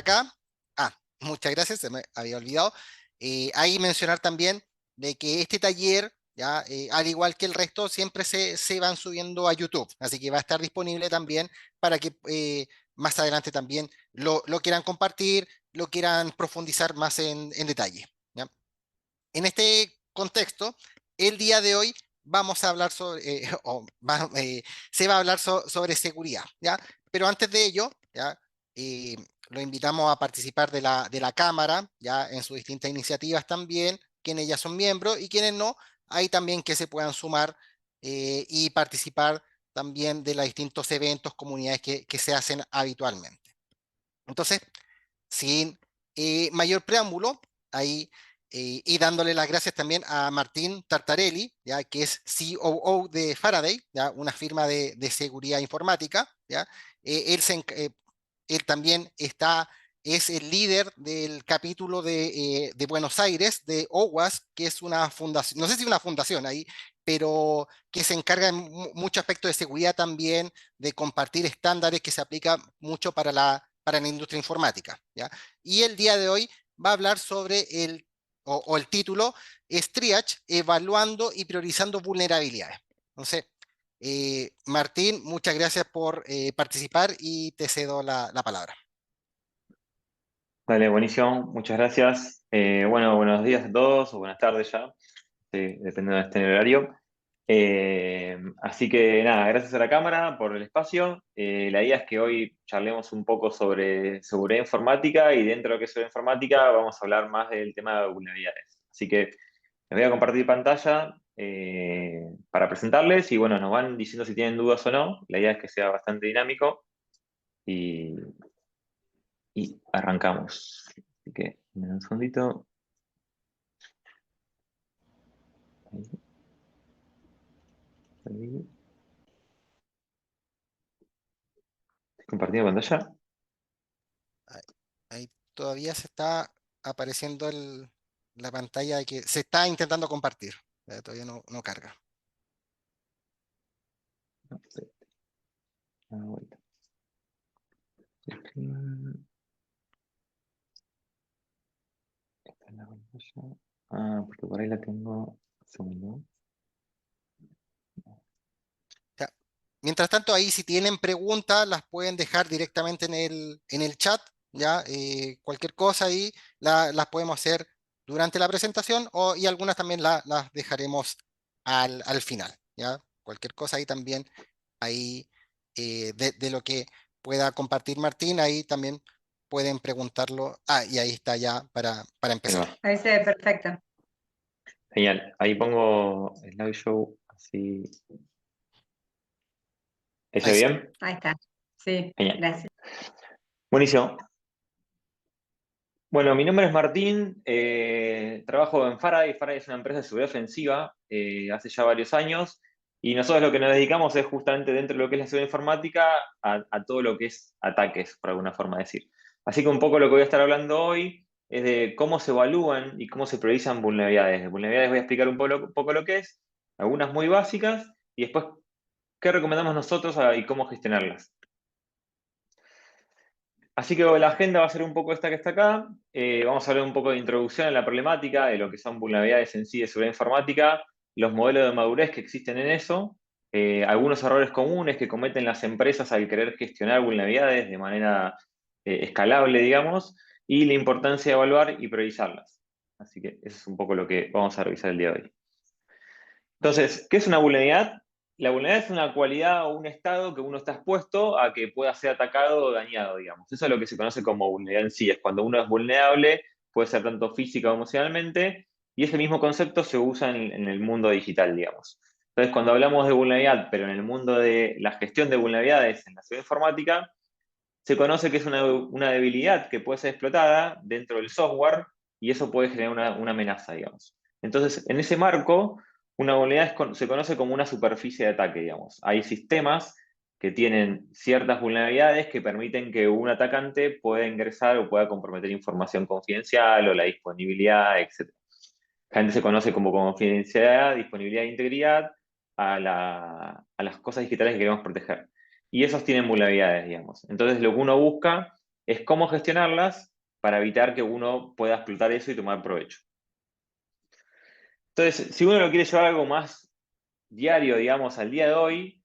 pasar acá. Muchas gracias, se me había olvidado. Ahí mencionar también de que este taller, ya, al igual que el resto, siempre se van subiendo a YouTube, así que va a estar disponible también para que más adelante también lo quieran compartir, lo quieran profundizar más en detalle. ¿Ya? En este contexto, el día de hoy vamos a hablar sobre, se va a hablar sobre seguridad, ¿ya? Pero antes de ello, ¿ya? Eh, lo invitamos a participar de la Cámara, ¿ya? En sus distintas iniciativas también, quienes ya son miembros y quienes no, hay también que se puedan sumar y participar también de los distintos eventos, comunidades que se hacen habitualmente. Entonces, sin mayor preámbulo, ahí y dándole las gracias también a Martín Tartarelli, ya que es COO de Faraday, ya una firma de seguridad informática, ya. Él, él también es el líder del capítulo de Buenos Aires de OWASP, que es una fundación, no sé si una fundación ahí, pero que se encarga en muchos aspectos de seguridad también, de compartir estándares que se aplican mucho para la industria informática, ¿ya? Y el día de hoy va a hablar sobre el título es Triage, evaluando y priorizando vulnerabilidades. Entonces, Martín, muchas gracias por participar y te cedo la palabra. Dale, buenísimo, muchas gracias. Bueno, buenos días a todos, o buenas tardes ya, sí, dependiendo de este horario. Así que nada, gracias a la cámara por el espacio. La idea es que hoy charlemos un poco sobre seguridad informática y dentro de lo que es seguridad informática vamos a hablar más del tema de vulnerabilidades. Así que les voy a compartir pantalla para presentarles y bueno, nos van diciendo si tienen dudas o no. La idea es que sea bastante dinámico y, y arrancamos. Así que, un segundito. Ahí. ¿Estoy compartiendo pantalla? Ahí, ahí todavía se está apareciendo la pantalla de que se está intentando compartir. Todavía no carga. No, sí. Vuelta. Esta es la pantalla. Porque por ahí la tengo. Un segundo. Ya. Mientras tanto, ahí si tienen preguntas, las pueden dejar directamente en el chat, ¿ya? Cualquier cosa ahí las podemos hacer durante la presentación y algunas también las dejaremos al final, ¿ya? Cualquier cosa ahí también, ahí de lo que pueda compartir Martín, ahí también pueden preguntarlo. Y ahí está ya para Ahí empezar. va. Ahí se ve perfecto. Genial. Ahí pongo slideshow. Así. ¿Ese Ahí sí. bien? Ahí está. Sí, Genial. gracias. Buenísimo. Bueno, mi nombre es Martín. Trabajo en Faraday. Faraday es una empresa de seguridad ofensiva hace ya varios años. Y nosotros lo que nos dedicamos es justamente dentro de lo que es la seguridad informática a todo lo que es ataques, por alguna forma decir. Así que un poco lo que voy a estar hablando hoy es de cómo se evalúan y cómo se priorizan vulnerabilidades. De vulnerabilidades voy a explicar un poco lo que es, algunas muy básicas, y después qué recomendamos nosotros y cómo gestionarlas. Así que la agenda va a ser un poco esta que está acá. Vamos a hablar un poco de introducción a la problemática, de lo que son vulnerabilidades en sí de seguridad informática, los modelos de madurez que existen en eso, algunos errores comunes que cometen las empresas al querer gestionar vulnerabilidades de manera escalable, digamos, y la importancia de evaluar y priorizarlas. Así que eso es un poco lo que vamos a revisar el día de hoy. Entonces, ¿qué es una vulnerabilidad? La vulnerabilidad es una cualidad o un estado que uno está expuesto a que pueda ser atacado o dañado, digamos. Eso es lo que se conoce como vulnerabilidad en sí. Es cuando uno es vulnerable, puede ser tanto física o emocionalmente, y ese mismo concepto se usa en el mundo digital, digamos. Entonces, cuando hablamos de vulnerabilidad, pero en el mundo de la gestión de vulnerabilidades en la seguridad informática, se conoce que es una debilidad que puede ser explotada dentro del software y eso puede generar una amenaza, digamos. Entonces, en ese marco, una vulnerabilidad se conoce como una superficie de ataque, digamos. Hay sistemas que tienen ciertas vulnerabilidades que permiten que un atacante pueda ingresar o pueda comprometer información confidencial o la disponibilidad, etc. Generalmente se conoce como confidencialidad, disponibilidad e integridad a las cosas digitales que queremos proteger. Y esos tienen vulnerabilidades, digamos. Entonces, lo que uno busca es cómo gestionarlas para evitar que uno pueda explotar eso y tomar provecho. Entonces, si uno lo quiere llevar a algo más diario, digamos, al día de hoy,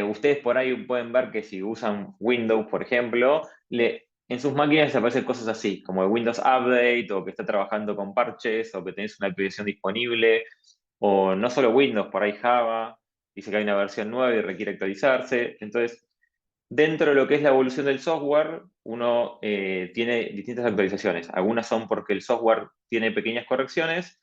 ustedes por ahí pueden ver que si usan Windows, por ejemplo, en sus máquinas les aparecen cosas así, como el Windows Update, o que está trabajando con parches, o que tenés una actualización disponible, o no solo Windows, por ahí Java, dice que hay una versión nueva y requiere actualizarse. Entonces, dentro de lo que es la evolución del software, uno tiene distintas actualizaciones. Algunas son porque el software tiene pequeñas correcciones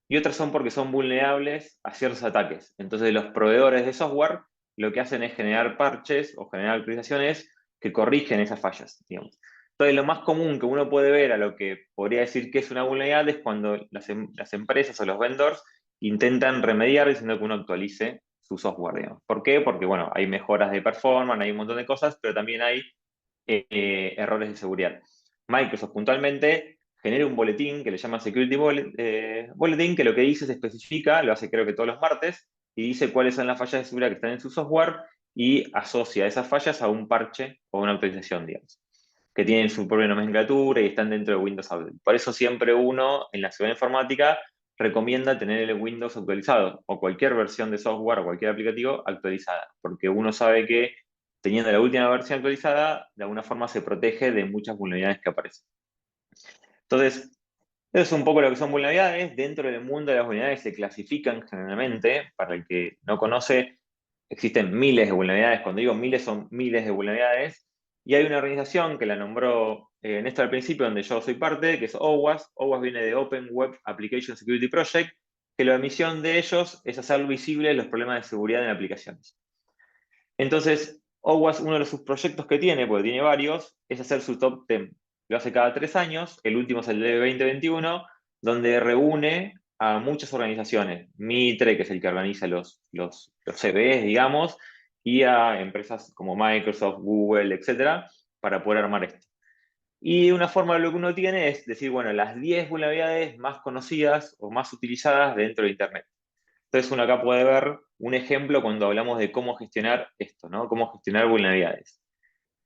y otras son porque son vulnerables a ciertos ataques. Entonces, los proveedores de software lo que hacen es generar parches o generar actualizaciones que corrigen esas fallas, digamos. Entonces, lo más común que uno puede ver a lo que podría decir que es una vulnerabilidad es cuando las empresas o los vendors intentan remediar diciendo que uno actualice su software, digamos. ¿Por qué? Porque, bueno, hay mejoras de performance, hay un montón de cosas, pero también hay errores de seguridad. Microsoft puntualmente genera un boletín que le llama Security Bulletin, que lo que dice se especifica, lo hace creo que todos los martes, y dice cuáles son las fallas de seguridad que están en su software y asocia esas fallas a un parche o una actualización, digamos, que tienen su propia nomenclatura y están dentro de Windows Update. Por eso siempre uno en la seguridad informática recomienda tener el Windows actualizado o cualquier versión de software o cualquier aplicativo actualizada, porque uno sabe que teniendo la última versión actualizada, de alguna forma se protege de muchas vulnerabilidades que aparecen. Entonces, eso es un poco lo que son vulnerabilidades. Dentro del mundo de las vulnerabilidades se clasifican generalmente, para el que no conoce, existen miles de vulnerabilidades. Cuando digo miles, son miles de vulnerabilidades. Y hay una organización que la nombró Néstor al principio, donde yo soy parte, que es OWASP. OWASP viene de Open Web Application Security Project, que la misión de ellos es hacer visibles los problemas de seguridad en aplicaciones. Entonces, OWASP, uno de sus proyectos que tiene, porque tiene varios, es hacer su top 10. Lo hace cada 3 años, el último es el de 2021, donde reúne a muchas organizaciones, Mitre, que es el que organiza los CVEs, digamos, y a empresas como Microsoft, Google, etcétera, para poder armar esto. Y una forma de lo que uno tiene es decir, bueno, las 10 vulnerabilidades más conocidas o más utilizadas dentro de Internet. Entonces uno acá puede ver un ejemplo cuando hablamos de cómo gestionar esto, ¿no? Cómo gestionar vulnerabilidades.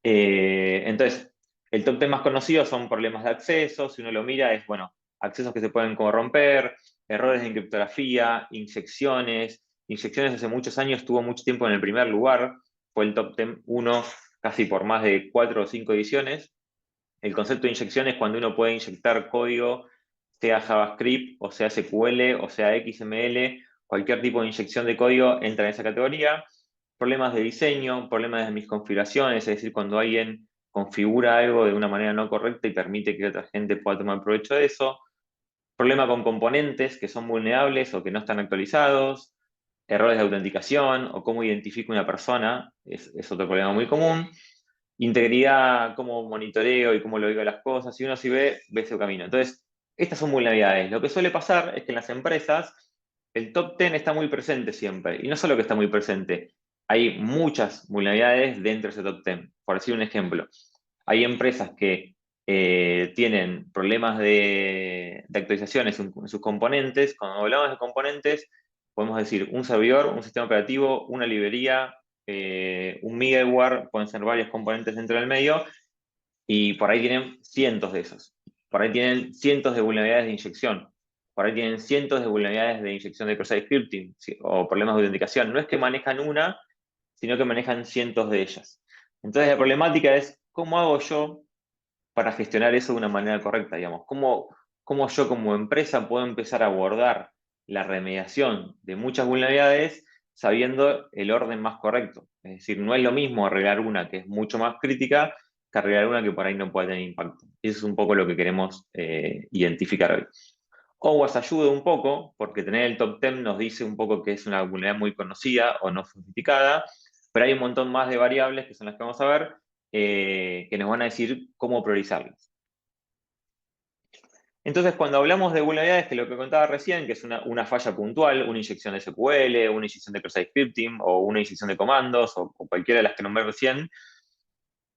Entonces, el top 10 más conocido son problemas de acceso. Si uno lo mira, es, bueno, accesos que se pueden corromper, errores de encriptografía, inyecciones. Inyecciones hace muchos años estuvo mucho tiempo en el primer lugar. Fue el top 10 uno casi por más de 4 o 5 ediciones. El concepto de inyección es cuando uno puede inyectar código, sea JavaScript, o sea SQL, o sea XML, cualquier tipo de inyección de código entra en esa categoría. Problemas de diseño, problemas de misconfiguraciones, es decir, cuando alguien configura algo de una manera no correcta y permite que otra gente pueda tomar provecho de eso. Problema con componentes que son vulnerables o que no están actualizados. Errores de autenticación o cómo identifico una persona, es otro problema muy común. Integridad, cómo monitoreo y cómo lo digo las cosas. Si uno sí ve su camino. Entonces, estas son vulnerabilidades. Lo que suele pasar es que en las empresas el top 10 está muy presente siempre. Y no solo que está muy presente, hay muchas vulnerabilidades dentro de ese top 10. Por decir un ejemplo, hay empresas que tienen problemas de actualizaciones en sus componentes. Cuando hablamos de componentes, podemos decir un servidor, un sistema operativo, una librería, un middleware, pueden ser varios componentes dentro del medio, y por ahí tienen cientos de esos. Por ahí tienen cientos de vulnerabilidades de inyección. Por ahí tienen cientos de vulnerabilidades de inyección de cross-site scripting, ¿sí? O problemas de autenticación. No es que manejan una, sino que manejan cientos de ellas. Entonces la problemática es, ¿cómo hago yo para gestionar eso de una manera correcta, digamos? ¿Cómo yo como empresa puedo empezar a abordar la remediación de muchas vulnerabilidades sabiendo el orden más correcto? Es decir, no es lo mismo arreglar una que es mucho más crítica que arreglar una que por ahí no puede tener impacto. Y eso es un poco lo que queremos identificar hoy. OWASP ayuda un poco, porque tener el top 10 nos dice un poco que es una vulnerabilidad muy conocida o no sofisticada, pero hay un montón más de variables que son las que vamos a ver, que nos van a decir cómo priorizarlas. Entonces, cuando hablamos de vulnerabilidades, que lo que contaba recién, que es una falla puntual, una inyección de SQL, una inyección de cross-site scripting, o una inyección de comandos, o cualquiera de las que nombré recién,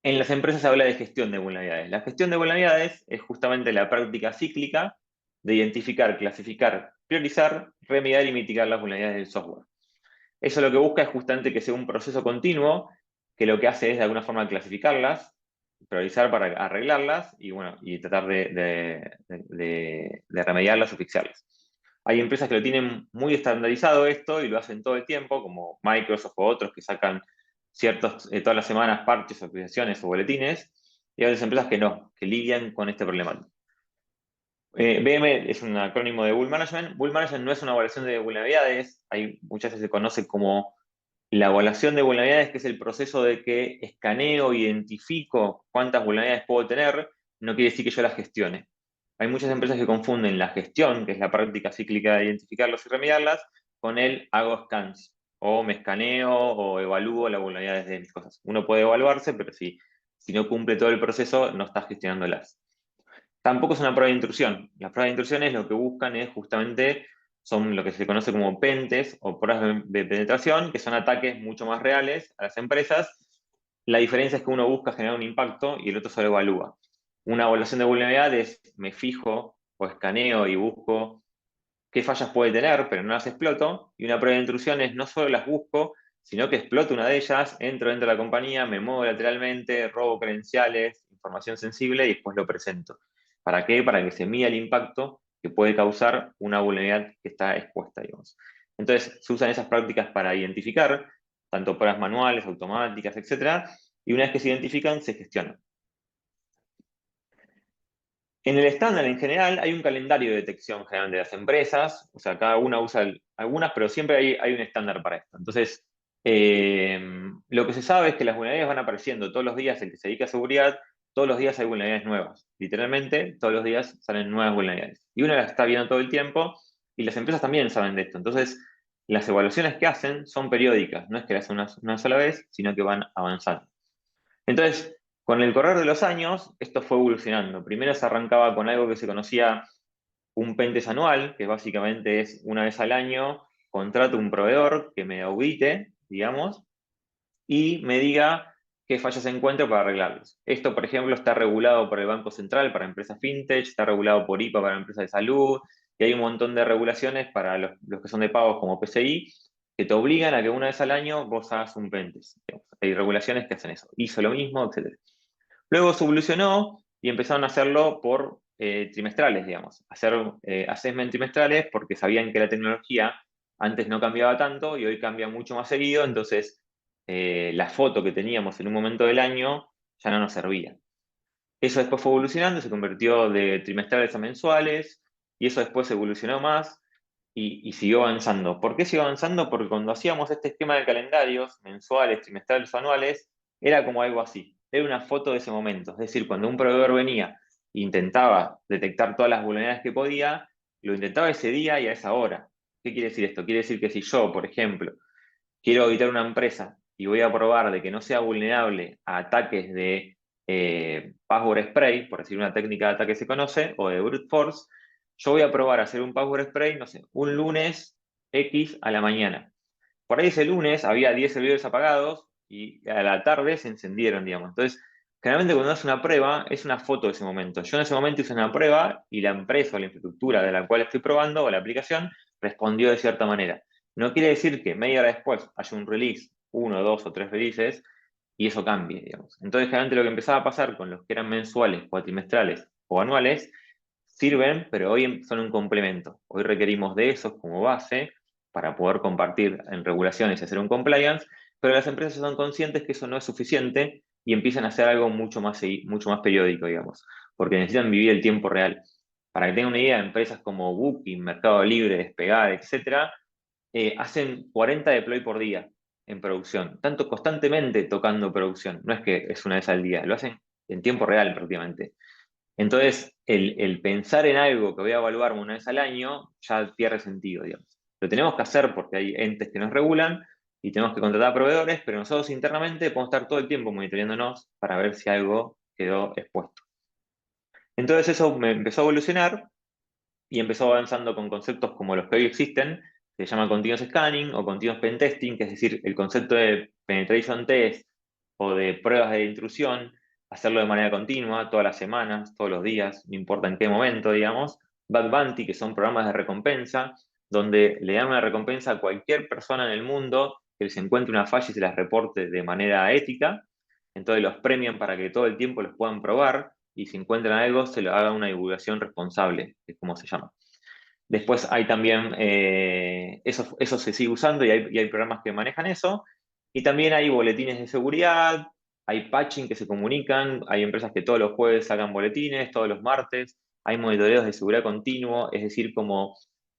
en las empresas se habla de gestión de vulnerabilidades. La gestión de vulnerabilidades es justamente la práctica cíclica de identificar, clasificar, priorizar, remediar y mitigar las vulnerabilidades del software. Eso lo que busca es justamente que sea un proceso continuo, que lo que hace es de alguna forma clasificarlas, priorizar para arreglarlas y, bueno, y tratar de remediarlas o fixarlas. Hay empresas que lo tienen muy estandarizado esto y lo hacen todo el tiempo, como Microsoft o otros que sacan todas las semanas parches, actualizaciones o boletines, y hay otras empresas que no, que lidian con este problema. BM es un acrónimo de Bull Management. Bull Management no es una evaluación de vulnerabilidades, muchas veces se conoce como la evaluación de vulnerabilidades, que es el proceso de que escaneo, identifico cuántas vulnerabilidades puedo tener, no quiere decir que yo las gestione. Hay muchas empresas que confunden la gestión, que es la práctica cíclica de identificarlos y remediarlas, con el hago scans, o me escaneo o evalúo las vulnerabilidades de mis cosas. Uno puede evaluarse, pero si no cumple todo el proceso, no está gestionándolas. Tampoco es una prueba de intrusión. Las pruebas de intrusiones lo que buscan es justamente, son lo que se conoce como pentes o pruebas de penetración, que son ataques mucho más reales a las empresas. La diferencia es que uno busca generar un impacto y el otro solo evalúa. Una evaluación de vulnerabilidad es me fijo o escaneo y busco qué fallas puede tener, pero no las exploto. Y una prueba de intrusión es no solo las busco, sino que exploto una de ellas, entro dentro de la compañía, me muevo lateralmente, robo credenciales, información sensible y después lo presento. ¿Para qué? Para que se mida el impacto que puede causar una vulnerabilidad que está expuesta, digamos. Entonces, se usan esas prácticas para identificar, tanto pruebas manuales, automáticas, etc. Y una vez que se identifican, se gestionan. En el estándar en general hay un calendario de detección general de las empresas, o sea, cada una usa algunas, pero siempre hay un estándar para esto. Entonces, lo que se sabe es que las vulnerabilidades van apareciendo todos los días, el que se dedica a seguridad, todos los días hay vulnerabilidades nuevas. Literalmente, todos los días salen nuevas vulnerabilidades. Y uno las está viendo todo el tiempo y las empresas también saben de esto. Entonces, las evaluaciones que hacen son periódicas, no es que las hacen una sola vez, sino que van avanzando. Entonces, con el correr de los años, esto fue evolucionando. Primero se arrancaba con algo que se conocía un Pentest anual, que básicamente es una vez al año, contrato un proveedor que me audite, digamos, y me diga qué fallas encuentro para arreglarlos. Esto, por ejemplo, está regulado por el Banco Central para empresas fintech, está regulado por IPA para empresas de salud, y hay un montón de regulaciones para los que son de pagos como PCI, que te obligan a que una vez al año vos hagas un Pentest. Hay regulaciones que hacen eso. Hizo lo mismo, etc. Luego se evolucionó y empezaron a hacerlo por trimestrales, digamos. Hacer assessment trimestrales porque sabían que la tecnología antes no cambiaba tanto y hoy cambia mucho más seguido, entonces la foto que teníamos en un momento del año ya no nos servía. Eso después fue evolucionando, se convirtió de trimestrales a mensuales y eso después evolucionó más y siguió avanzando. ¿Por qué siguió avanzando? Porque cuando hacíamos este esquema de calendarios mensuales, trimestrales o anuales, era como algo así. Era una foto de ese momento. Es decir, cuando un proveedor venía e intentaba detectar todas las vulnerabilidades que podía, lo intentaba ese día y a esa hora. ¿Qué quiere decir esto? Quiere decir que si yo, por ejemplo, quiero auditar una empresa y voy a probar de que no sea vulnerable a ataques de password spray, por decir una técnica de ataque que se conoce, o de brute force, yo voy a probar a hacer un password spray, no sé, un lunes X a la mañana. Por ahí ese lunes había 10 servidores apagados y a la tarde se encendieron, digamos. Entonces, generalmente cuando haces una prueba, es una foto de ese momento. Yo en ese momento hice una prueba y la empresa o la infraestructura de la cual estoy probando o la aplicación respondió de cierta manera. No quiere decir que media hora después haya un release, uno, dos o tres releases, y eso cambie, digamos. Entonces, generalmente lo que empezaba a pasar con los que eran mensuales, cuatrimestrales o anuales, sirven, pero hoy son un complemento. Hoy requerimos de esos como base para poder compartir en regulaciones y hacer un compliance, pero las empresas son conscientes que eso no es suficiente y empiezan a hacer algo mucho más periódico, digamos, porque necesitan vivir el tiempo real. Para que tengan una idea, empresas como Booking, Mercado Libre, Despegar, etcétera, hacen 40 deploy por día en producción, tanto constantemente tocando producción. No es que es una vez al día, lo hacen en tiempo real prácticamente. Entonces, el pensar en algo que voy a evaluarme una vez al año ya pierde sentido, digamos. Lo tenemos que hacer porque hay entes que nos regulan y tenemos que contratar proveedores, pero nosotros internamente podemos estar todo el tiempo monitoreándonos para ver si algo quedó expuesto. Entonces eso me empezó a evolucionar y empezó avanzando con conceptos como los que hoy existen, que se llama continuous scanning o continuous pentesting, que es decir, el concepto de penetration test o de pruebas de intrusión, hacerlo de manera continua, todas las semanas, todos los días, no importa en qué momento, digamos. Bug Bounty, que son programas de recompensa, donde le dan una recompensa a cualquier persona en el mundo que les encuentre una falla y se las reporte de manera ética. Entonces los premian para que todo el tiempo los puedan probar y si encuentran algo se lo haga una divulgación responsable, que es como se llama. Después hay también, eso se sigue usando y hay programas que manejan eso. Y también hay boletines de seguridad, hay patching que se comunican, hay empresas que todos los jueves sacan boletines, todos los martes, hay monitoreos de seguridad continuo, es decir, como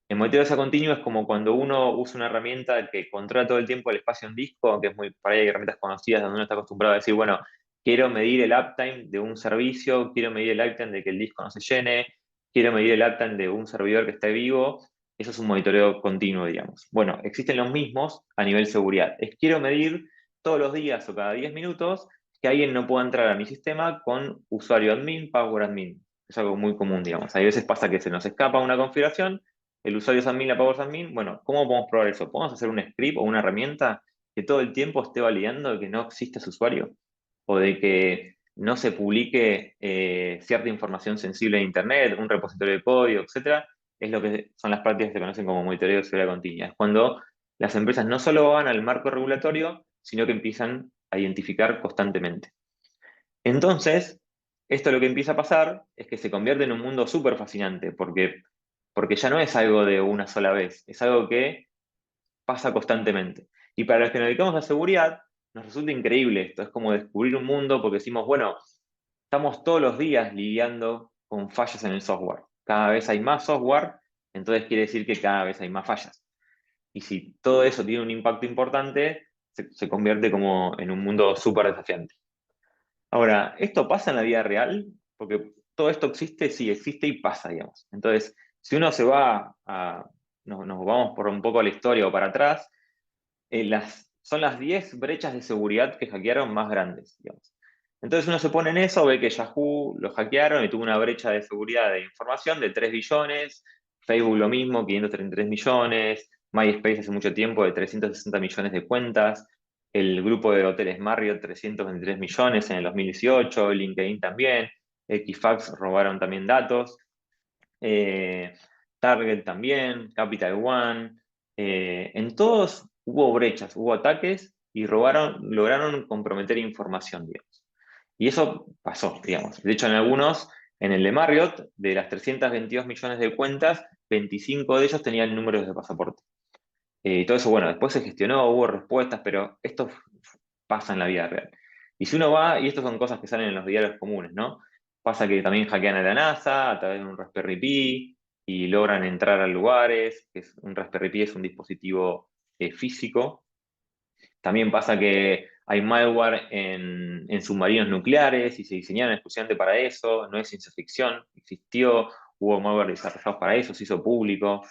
el monitoreo de continuo es como cuando uno usa una herramienta que controla todo el tiempo el espacio en disco, que es muy, para ahí hay herramientas conocidas donde uno está acostumbrado a decir, bueno, quiero medir el uptime de un servicio, quiero medir el uptime de que el disco no se llene, quiero medir el uptime de un servidor que esté vivo, eso es un monitoreo continuo, digamos. Bueno, existen los mismos a nivel seguridad. Quiero medir todos los días o cada 10 minutos que alguien no pueda entrar a mi sistema con usuario admin, password admin. Es algo muy común, digamos. Hay veces pasa que se nos escapa una configuración, el usuario es admin, la password es admin. Bueno, ¿cómo podemos probar eso? ¿Podemos hacer un script o una herramienta que todo el tiempo esté validando que no existe ese usuario? O de que no se publique cierta información sensible en Internet, un repositorio de código, etcétera, es lo que son las prácticas que se conocen como monitoreo de seguridad continua. Es cuando las empresas no solo van al marco regulatorio, sino que empiezan a identificar constantemente. Entonces, esto lo que empieza a pasar es que se convierte en un mundo súper fascinante, porque ya no es algo de una sola vez, es algo que pasa constantemente. Y para los que nos dedicamos a seguridad, nos resulta increíble esto, es como descubrir un mundo porque decimos, bueno, estamos todos los días lidiando con fallas en el software. Cada vez hay más software, entonces quiere decir que cada vez hay más fallas. Y si todo eso tiene un impacto importante, se convierte como en un mundo súper desafiante. Ahora, ¿esto pasa en la vida real? Porque todo esto existe, sí, existe y pasa, digamos. Entonces, si uno se va a, nos vamos por un poco a la historia o para atrás, son las 10 brechas de seguridad que hackearon más grandes, digamos. Entonces uno se pone en eso, ve que Yahoo lo hackearon y tuvo una brecha de seguridad de información de 3 billones, Facebook lo mismo, 533 millones, MySpace hace mucho tiempo de 360 millones de cuentas, el grupo de hoteles Marriott 323 millones en el 2018, LinkedIn también, Equifax robaron también datos, eh, Target también, Capital One, en todos hubo brechas, hubo ataques y lograron comprometer información, digamos. Y eso pasó, digamos. De hecho, en algunos, en el de Marriott, de las 322 millones de cuentas, 25 de ellos tenían números de pasaporte. Y todo eso, bueno, después se gestionó, hubo respuestas, pero esto pasa en la vida real. Y si uno va, y estas son cosas que salen en los diarios comunes, ¿no? Pasa que también hackean a la NASA a través de un Raspberry Pi y logran entrar a lugares, un Raspberry Pi es un dispositivo físico. También pasa que hay malware en submarinos nucleares y se diseñaron exclusivamente para eso, no es ciencia ficción, existió, hubo malware desarrollados para eso, se hizo público,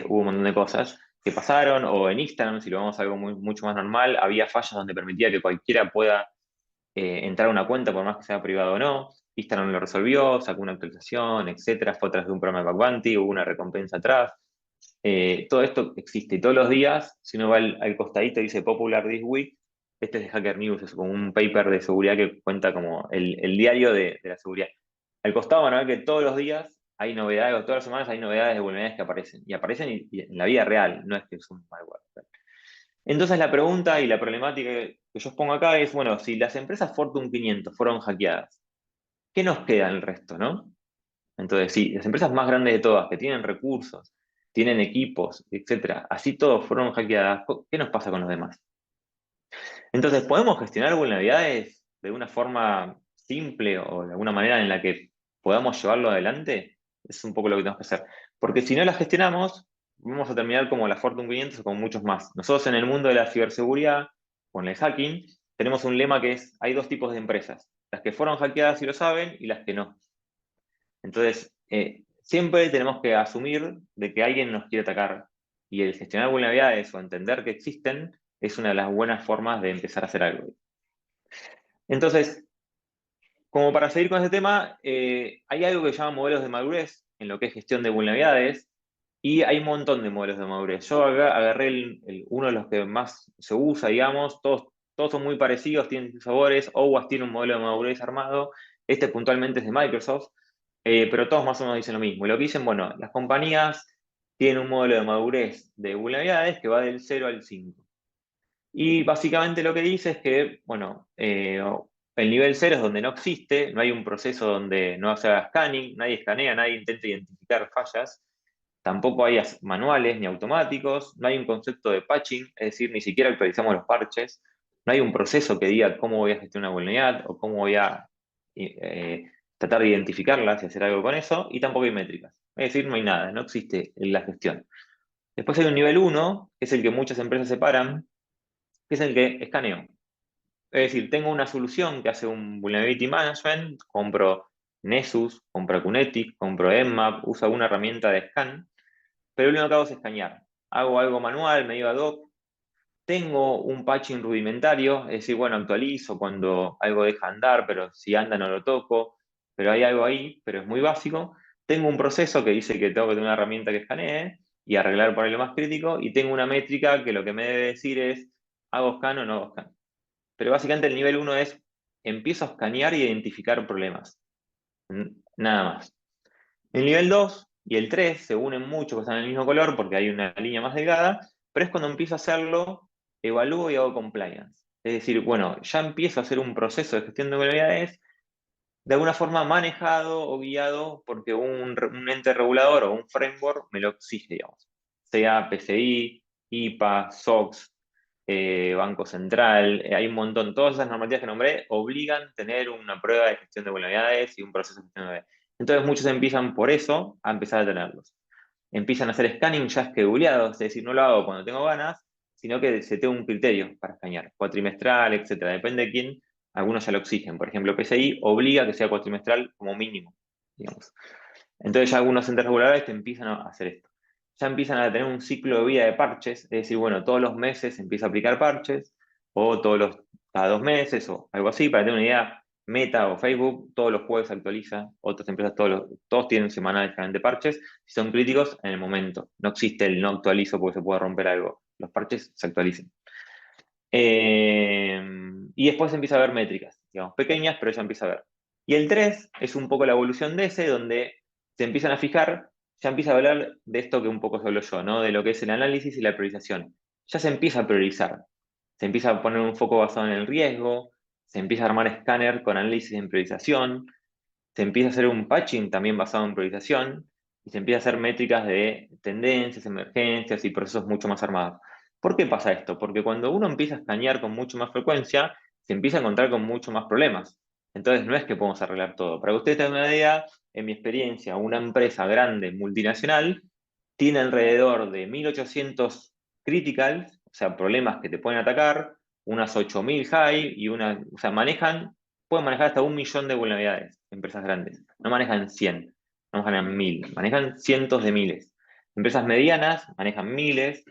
hubo un montón de cosas que pasaron, o en Instagram, si lo vamos a algo mucho más normal, había fallas donde permitía que cualquiera pueda entrar a una cuenta por más que sea privado o no. Instagram lo resolvió, sacó una actualización, etcétera, fue atrás de un programa de bug bounty, hubo una recompensa atrás. Todo esto existe y todos los días, si uno va al costadito dice Popular This Week, este es de Hacker News, es como un paper de seguridad que cuenta como el diario de la seguridad. Al costado van a ver que todos los días hay novedades, o todas las semanas hay novedades de vulnerabilidades que aparecen. Y aparecen y en la vida real, no es que es un malware. Entonces la pregunta y la problemática que yo os pongo acá es, bueno, si las empresas Fortune 500 fueron hackeadas, ¿qué nos queda en el resto, no? Entonces, sí, las empresas más grandes de todas, que tienen recursos, tienen equipos, etcétera, así todos fueron hackeadas, ¿qué nos pasa con los demás? Entonces, ¿podemos gestionar vulnerabilidades de una forma simple o de alguna manera en la que podamos llevarlo adelante? Es un poco lo que tenemos que hacer. Porque si no las gestionamos, vamos a terminar como la Fortune 500 o como muchos más. Nosotros en el mundo de la ciberseguridad, con el hacking, tenemos un lema que es, hay dos tipos de empresas, las que fueron hackeadas y lo saben y las que no. Entonces, siempre tenemos que asumir de que alguien nos quiere atacar y el gestionar vulnerabilidades o entender que existen es una de las buenas formas de empezar a hacer algo. Entonces, como para seguir con este tema, hay algo que se llama modelos de madurez en lo que es gestión de vulnerabilidades y hay un montón de modelos de madurez. Yo agarré uno de los que más se usa, digamos, todos son muy parecidos, tienen sabores. OWASP tiene un modelo de madurez armado, este puntualmente es de Microsoft, pero todos más o menos dicen lo mismo. Y lo que dicen, bueno, las compañías tienen un modelo de madurez de vulnerabilidades que va del 0 al 5. Y básicamente lo que dice es que, bueno, El nivel 0 es donde no existe, no hay un proceso donde no se haga scanning, nadie escanea, nadie intenta identificar fallas, tampoco hay manuales ni automáticos, no hay un concepto de patching, es decir, ni siquiera actualizamos los parches, no hay un proceso que diga cómo voy a gestionar una vulnerabilidad o cómo voy a tratar de identificarlas y hacer algo con eso, y tampoco hay métricas. Es decir, no hay nada, no existe la gestión. Después hay un nivel 1, que es el que muchas empresas separan, que es el que escaneo. Es decir, tengo una solución que hace un Vulnerability Management, compro Nessus, compro Kunetic, compro Nmap, uso alguna herramienta de scan, pero lo único que hago es escanear. Hago algo manual, medio ad hoc, tengo un patching rudimentario, es decir, bueno, actualizo cuando algo deja andar, pero si anda no lo toco, pero hay algo ahí, pero es muy básico. Tengo un proceso que dice que tengo que tener una herramienta que escanee y arreglar por ahí lo más crítico, y tengo una métrica que lo que me debe decir es, ¿hago scan o no hago scan? Pero básicamente el nivel 1 es, empiezo a escanear y identificar problemas. Nada más. El nivel 2 y el 3 se unen mucho, que están en el mismo color porque hay una línea más delgada, pero es cuando empiezo a hacerlo, evalúo y hago compliance. Es decir, bueno, ya empiezo a hacer un proceso de gestión de vulnerabilidades de alguna forma manejado o guiado porque un ente regulador o un framework me lo exige, digamos. Sea PCI, IPA, SOX, Banco Central, hay un montón. Todas esas normativas que nombré obligan a tener una prueba de gestión de vulnerabilidades y un proceso de gestión de vulnerabilidades. Entonces muchos empiezan por eso a empezar a tenerlos. Empiezan a hacer scanning ya scheduleados, es decir, no lo hago cuando tengo ganas, sino que se tengo un criterio para escanear, cuatrimestral, etcétera. Depende de quién, algunos ya lo exigen. Por ejemplo, PCI obliga que sea cuatrimestral como mínimo, digamos. Entonces ya algunos entes reguladores te empiezan a hacer esto. Ya empiezan a tener un ciclo de vida de parches, es decir, bueno, todos los meses se empieza a aplicar parches, o cada 2 meses, o algo así, para tener una idea. Meta o Facebook todos los jueves actualiza, otras empresas todos tienen semanales de parches, si son críticos en el momento. No existe el no actualizo porque se puede romper algo. Los parches se actualizan. Y después empieza a ver métricas, digamos, pequeñas, pero ya empieza a ver. Y el 3 es un poco la evolución de ese, donde se empiezan a fijar, ya empieza a hablar de esto que un poco se habló yo, ¿no? De lo que es el análisis y la priorización. Ya se empieza a priorizar, se empieza a poner un foco basado en el riesgo, se empieza a armar escáner con análisis en priorización, se empieza a hacer un patching también basado en priorización, y se empieza a hacer métricas de tendencias, emergencias y procesos mucho más armados. ¿Por qué pasa esto? Porque cuando uno empieza a escanear con mucho más frecuencia, se empieza a encontrar con mucho más problemas. Entonces no es que podemos arreglar todo. Para que ustedes tengan una idea, en mi experiencia, una empresa grande, multinacional, tiene alrededor de 1800 criticals, o sea, problemas que te pueden atacar, unas 8000 high y o sea, pueden manejar hasta 1 millón de vulnerabilidades, empresas grandes. No manejan 100, no manejan 1000, manejan cientos de miles. Empresas medianas manejan miles.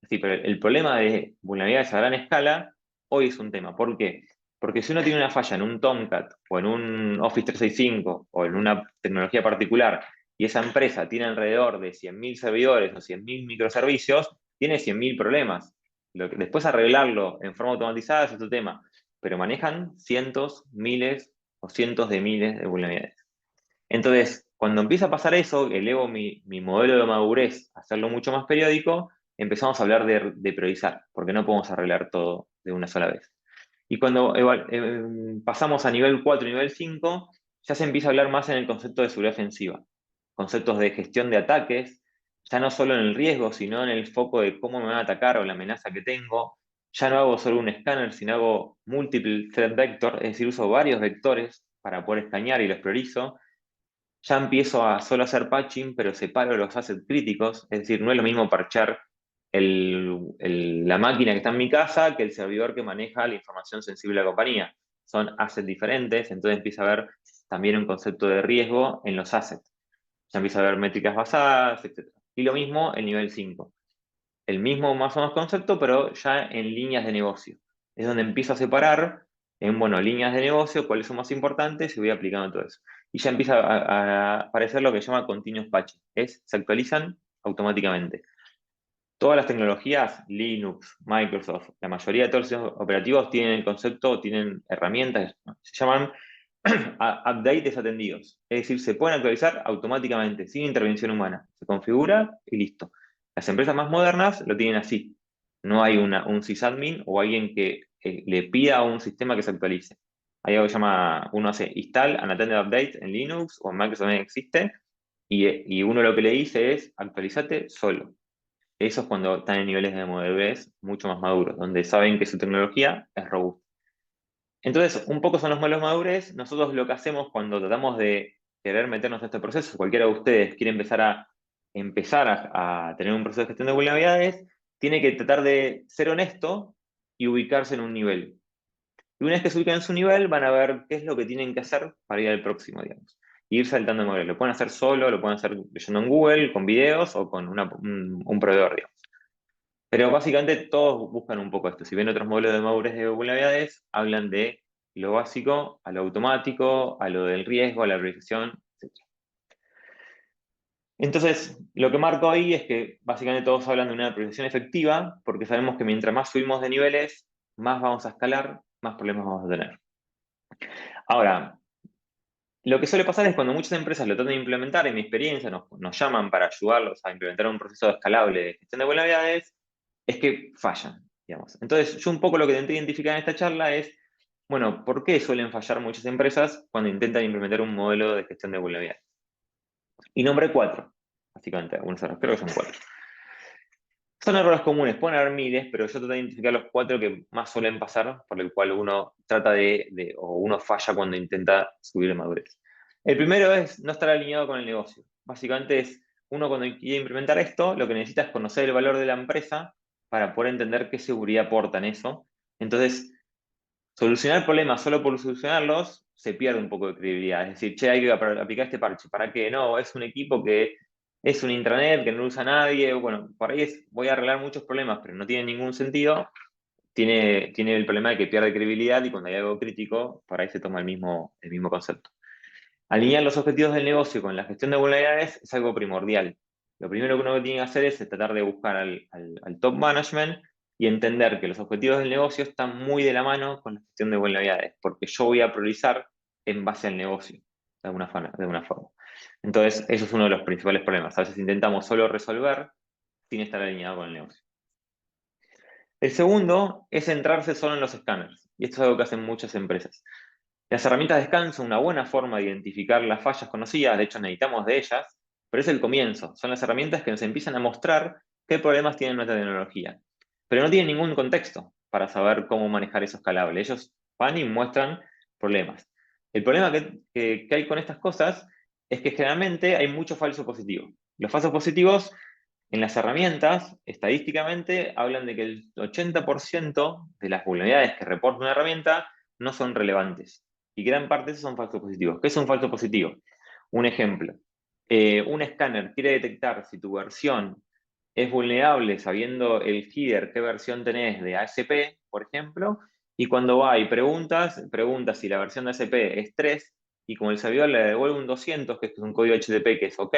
Sí, pero el problema de vulnerabilidades a gran escala hoy es un tema. ¿Por qué? Porque si uno tiene una falla en un Tomcat o en un Office 365 o en una tecnología particular y esa empresa tiene alrededor de 100.000 servidores o 100.000 microservicios, tiene 100.000 problemas. Después arreglarlo en forma automatizada es otro tema, pero manejan cientos, miles o cientos de miles de vulnerabilidades. Entonces, cuando empieza a pasar eso, elevo mi modelo de madurez a hacerlo mucho más periódico, empezamos a hablar de priorizar, porque no podemos arreglar todo de una sola vez. Y cuando pasamos a nivel 4 y nivel 5, ya se empieza a hablar más en el concepto de seguridad ofensiva, conceptos de gestión de ataques, ya no solo en el riesgo, sino en el foco de cómo me van a atacar o la amenaza que tengo. Ya no hago solo un escáner, sino hago multiple threat vector, es decir, uso varios vectores para poder escanear y los priorizo. Ya empiezo a solo hacer patching, pero separo los assets críticos, es decir, no es lo mismo parchar la máquina que está en mi casa que el servidor que maneja la información sensible de la compañía. Son assets diferentes, entonces empieza a haber también un concepto de riesgo en los assets. Ya empieza a haber métricas basadas, etc. Y lo mismo el nivel 5. El mismo más o menos concepto, pero ya en líneas de negocio. Es donde empiezo a separar en, bueno, líneas de negocio, cuáles son más importantes y voy aplicando todo eso. Y ya empieza a aparecer lo que se llama continuous patching. Se actualizan automáticamente. Todas las tecnologías, Linux, Microsoft, la mayoría de todos los sistemas operativos tienen el concepto, tienen herramientas, ¿no? Se llaman update desatendidos. Es decir, se pueden actualizar automáticamente, sin intervención humana. Se configura y listo. Las empresas más modernas lo tienen así. No hay un sysadmin o alguien que le pida a un sistema que se actualice. hay algo que se llama, uno hace install unattended update en Linux o en Mac, eso también existe, y uno lo que le dice es actualizate solo. Eso es cuando están en niveles de madurez mucho más maduros, donde saben que su tecnología es robusta. Entonces, un poco son los modelos madurez. Nosotros lo que hacemos cuando tratamos de querer meternos en este proceso, cualquiera de ustedes quiere empezar a tener un proceso de gestión de vulnerabilidades, tiene que tratar de ser honesto y ubicarse en un nivel. Y una vez que se ubican en su nivel, van a ver qué es lo que tienen que hacer para ir al próximo, digamos. Y ir saltando de modelo. Lo pueden hacer solo, lo pueden hacer leyendo en Google, con videos o con un proveedor, digamos. Pero básicamente todos buscan un poco esto. Si ven otros modelos de madurez de vulnerabilidades, hablan de lo básico a lo automático, a lo del riesgo, a la priorización, etc. Entonces, lo que marco ahí es que básicamente todos hablan de una priorización efectiva, porque sabemos que mientras más subimos de niveles, más vamos a escalar, más problemas vamos a tener. Ahora, lo que suele pasar es cuando muchas empresas lo tratan de implementar, en mi experiencia, nos llaman para ayudarlos a implementar un proceso escalable de gestión de vulnerabilidades, es que fallan, digamos. Entonces, yo un poco lo que intenté identificar en esta charla es, bueno, ¿por qué suelen fallar muchas empresas cuando intentan implementar un modelo de gestión de vulnerabilidades? Y nombré 4, básicamente, algunos errores, creo que son 4. Son errores comunes, pueden haber miles, pero yo trato de identificar los 4 que más suelen pasar, por el cual uno trata o uno falla cuando intenta subir de madurez. El primero es no estar alineado con el negocio. Básicamente es, uno cuando quiere implementar esto, lo que necesita es conocer el valor de la empresa para poder entender qué seguridad aporta en eso. Entonces, solucionar problemas solo por solucionarlos se pierde un poco de credibilidad. Es decir, che, hay que aplicar este parche. ¿Para qué? No, es un equipo que es un intranet que no lo usa nadie. Bueno, por ahí voy a arreglar muchos problemas, pero no tiene ningún sentido. Tiene el problema de que pierde credibilidad y cuando hay algo crítico, por ahí se toma el mismo concepto. Alinear los objetivos del negocio con la gestión de vulnerabilidades es algo primordial. Lo primero que uno tiene que hacer es tratar de buscar al top management y entender que los objetivos del negocio están muy de la mano con la gestión de vulnerabilidades, porque yo voy a priorizar en base al negocio, de alguna forma. Entonces, eso es uno de los principales problemas. A veces intentamos solo resolver sin estar alineado con el negocio. El segundo es centrarse solo en los escáneres, y esto es algo que hacen muchas empresas. Las herramientas de scan son una buena forma de identificar las fallas conocidas, de hecho necesitamos de ellas, pero es el comienzo. Son las herramientas que nos empiezan a mostrar qué problemas tiene nuestra tecnología. Pero no tienen ningún contexto para saber cómo manejar eso escalable. Ellos van y muestran problemas. El problema que hay con estas cosas es que generalmente hay mucho falso positivo. Los falsos positivos en las herramientas, estadísticamente, hablan de que el 80% de las vulnerabilidades que reporta una herramienta no son relevantes. Y gran parte de esos son falsos positivos. ¿Qué es un falso positivo? Un ejemplo. Un escáner quiere detectar si tu versión es vulnerable sabiendo el header, qué versión tenés de ASP, por ejemplo, y cuando va y pregunta si la versión de ASP es 3, y como el servidor le devuelve un 200, que es un código HTTP que es OK,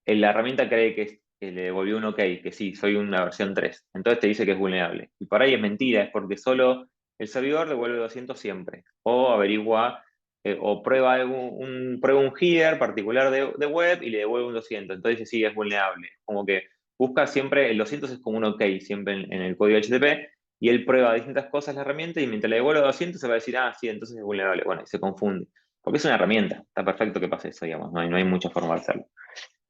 la herramienta cree que le devolvió un OK, que sí, soy una versión 3. Entonces te dice que es vulnerable. Y por ahí es mentira, es porque solo el servidor devuelve 200 siempre. O averigua, o prueba prueba un header particular de web y le devuelve un 200. Entonces dice, sí, es vulnerable. Como que busca siempre, el 200 es como un OK siempre en el código HTTP, y él prueba distintas cosas la herramienta y mientras le devuelve 200 se va a decir, ah, sí, entonces es vulnerable. Bueno, y se confunde. Porque es una herramienta, está perfecto que pase eso, digamos, no hay mucha forma de hacerlo.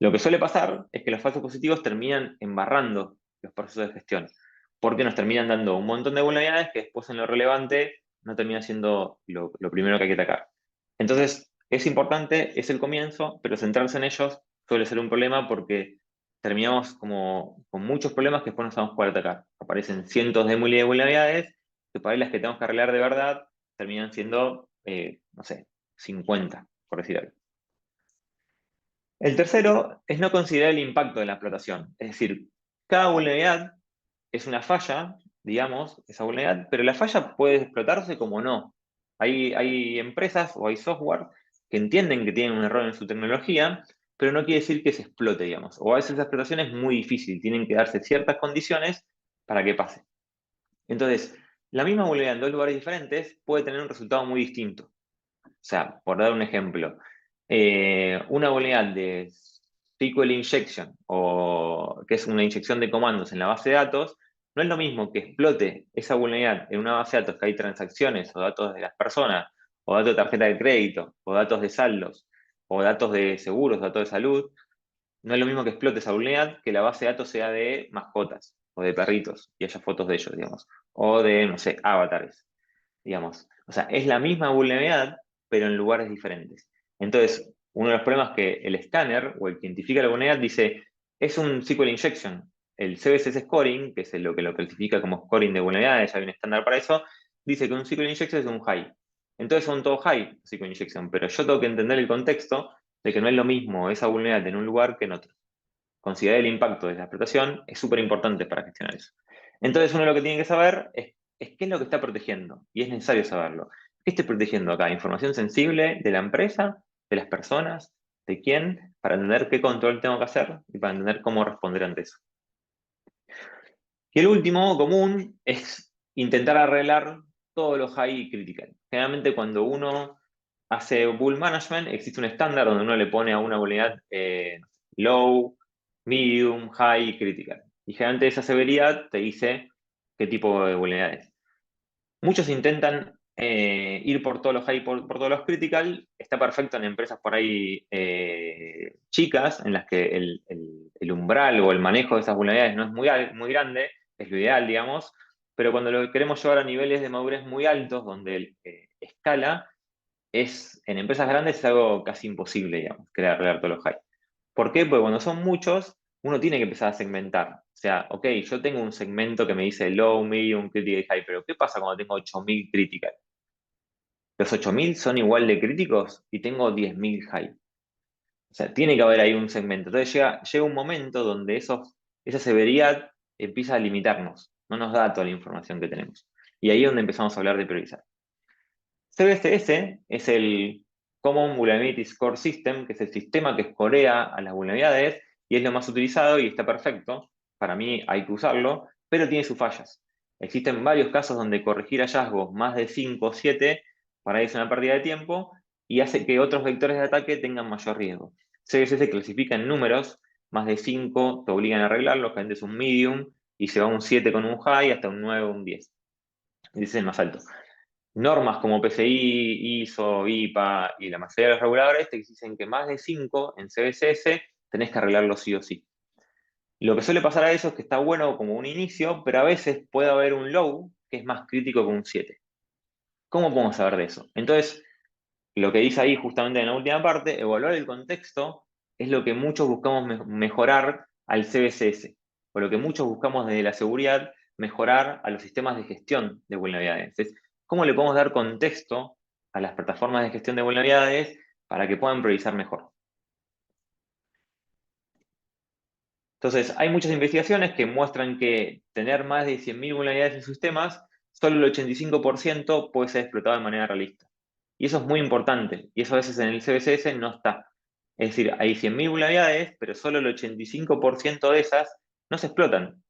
Lo que suele pasar es que los falsos positivos terminan embarrando los procesos de gestión, porque nos terminan dando un montón de vulnerabilidades que después en lo relevante no termina siendo lo primero que hay que atacar. Entonces, es importante, es el comienzo, pero centrarse en ellos suele ser un problema porque terminamos como con muchos problemas que después no sabemos cuál atacar. Aparecen cientos de vulnerabilidades que para ahí las que tenemos que arreglar de verdad terminan siendo, no sé, 50, por decir algo. El tercero es no considerar el impacto de la explotación. Es decir, cada vulnerabilidad es una falla, digamos, esa vulnerabilidad, pero la falla puede explotarse como no. Hay empresas o hay software que entienden que tienen un error en su tecnología, pero no quiere decir que se explote, digamos. O a veces la explotación es muy difícil, tienen que darse ciertas condiciones para que pase. Entonces, la misma vulnerabilidad en dos lugares diferentes puede tener un resultado muy distinto. O sea, por dar un ejemplo, una vulnerabilidad de SQL injection, o que es una inyección de comandos en la base de datos, no es lo mismo que explote esa vulnerabilidad en una base de datos que hay transacciones o datos de las personas o datos de tarjeta de crédito, o datos de saldos, o datos de seguros, datos de salud, no es lo mismo que explote esa vulnerabilidad que la base de datos sea de mascotas o de perritos y haya fotos de ellos, digamos, o de, no sé, avatares, digamos. O sea, es la misma vulnerabilidad, pero en lugares diferentes. Entonces, uno de los problemas que el escáner o el que identifica la vulnerabilidad dice, es un SQL injection. El CVSS scoring, que es lo que lo clasifica como scoring de vulnerabilidades, ya hay un estándar para eso, dice que un SQL injection es un high. Entonces son todos high SQL injection, pero yo tengo que entender el contexto de que no es lo mismo esa vulnerabilidad en un lugar que en otro. Considerar el impacto de la explotación es súper importante para gestionar eso. Entonces uno lo que tiene que saber es qué es lo que está protegiendo, y es necesario saberlo. ¿Qué estoy protegiendo acá? ¿Información sensible de la empresa, de las personas, de quién? Para entender qué control tengo que hacer y para entender cómo responder ante eso. Y el último común es intentar arreglar todos los high y critical. Generalmente cuando uno hace bull management existe un estándar donde uno le pone a una vulnerabilidad low, medium, high y critical. Y generalmente esa severidad te dice qué tipo de vulnerabilidad es. Muchos intentan ir por todos los high, por todos los critical. Está perfecto en empresas por ahí chicas, en las que el umbral o el manejo de esas vulnerabilidades no es muy grande, es lo ideal, digamos. Pero cuando lo queremos llevar a niveles de madurez muy altos, donde escala, en empresas grandes es algo casi imposible, digamos, crear arreglar todos los high. ¿Por qué? Porque cuando son muchos, uno tiene que empezar a segmentar. O sea, ok, yo tengo un segmento que me dice low, medium, critical y high, pero ¿qué pasa cuando tengo 8000 critical? Los 8000 son igual de críticos y tengo 10.000 high. O sea, tiene que haber ahí un segmento. Entonces llega un momento donde esa severidad empieza a limitarnos, no nos da toda la información que tenemos. Y ahí es donde empezamos a hablar de priorizar. CVSS es el Common Vulnerability Score System, que es el sistema que escorea a las vulnerabilidades y es lo más utilizado y está perfecto. Para mí hay que usarlo, pero tiene sus fallas. Existen varios casos donde corregir hallazgos más de 5 o 7 para ahí es una pérdida de tiempo y hace que otros vectores de ataque tengan mayor riesgo. CVSS clasifica en números, más de 5 te obligan a arreglarlo, generalmente es un medium y se va a un 7 con un high hasta un 9 o un 10. Ese es el más alto. Normas como PCI, ISO, IPA y la mayoría de los reguladores te dicen que más de 5 en CVSS tenés que arreglarlo sí o sí. Lo que suele pasar a eso es que está bueno como un inicio, pero a veces puede haber un low que es más crítico que un 7. ¿Cómo podemos saber de eso? Entonces, lo que dice ahí justamente en la última parte, evaluar el contexto es lo que muchos buscamos mejorar al CVSS, o lo que muchos buscamos desde la seguridad, mejorar a los sistemas de gestión de vulnerabilidades. Es cómo le podemos dar contexto a las plataformas de gestión de vulnerabilidades para que puedan priorizar mejor. Entonces, hay muchas investigaciones que muestran que tener más de 100.000 vulnerabilidades en sistemas, solo el 85% puede ser explotado de manera realista. Y eso es muy importante, y eso a veces en el CVSS no está. Es decir, hay 100.000 vulnerabilidades, pero solo el 85% de esas no se explotan.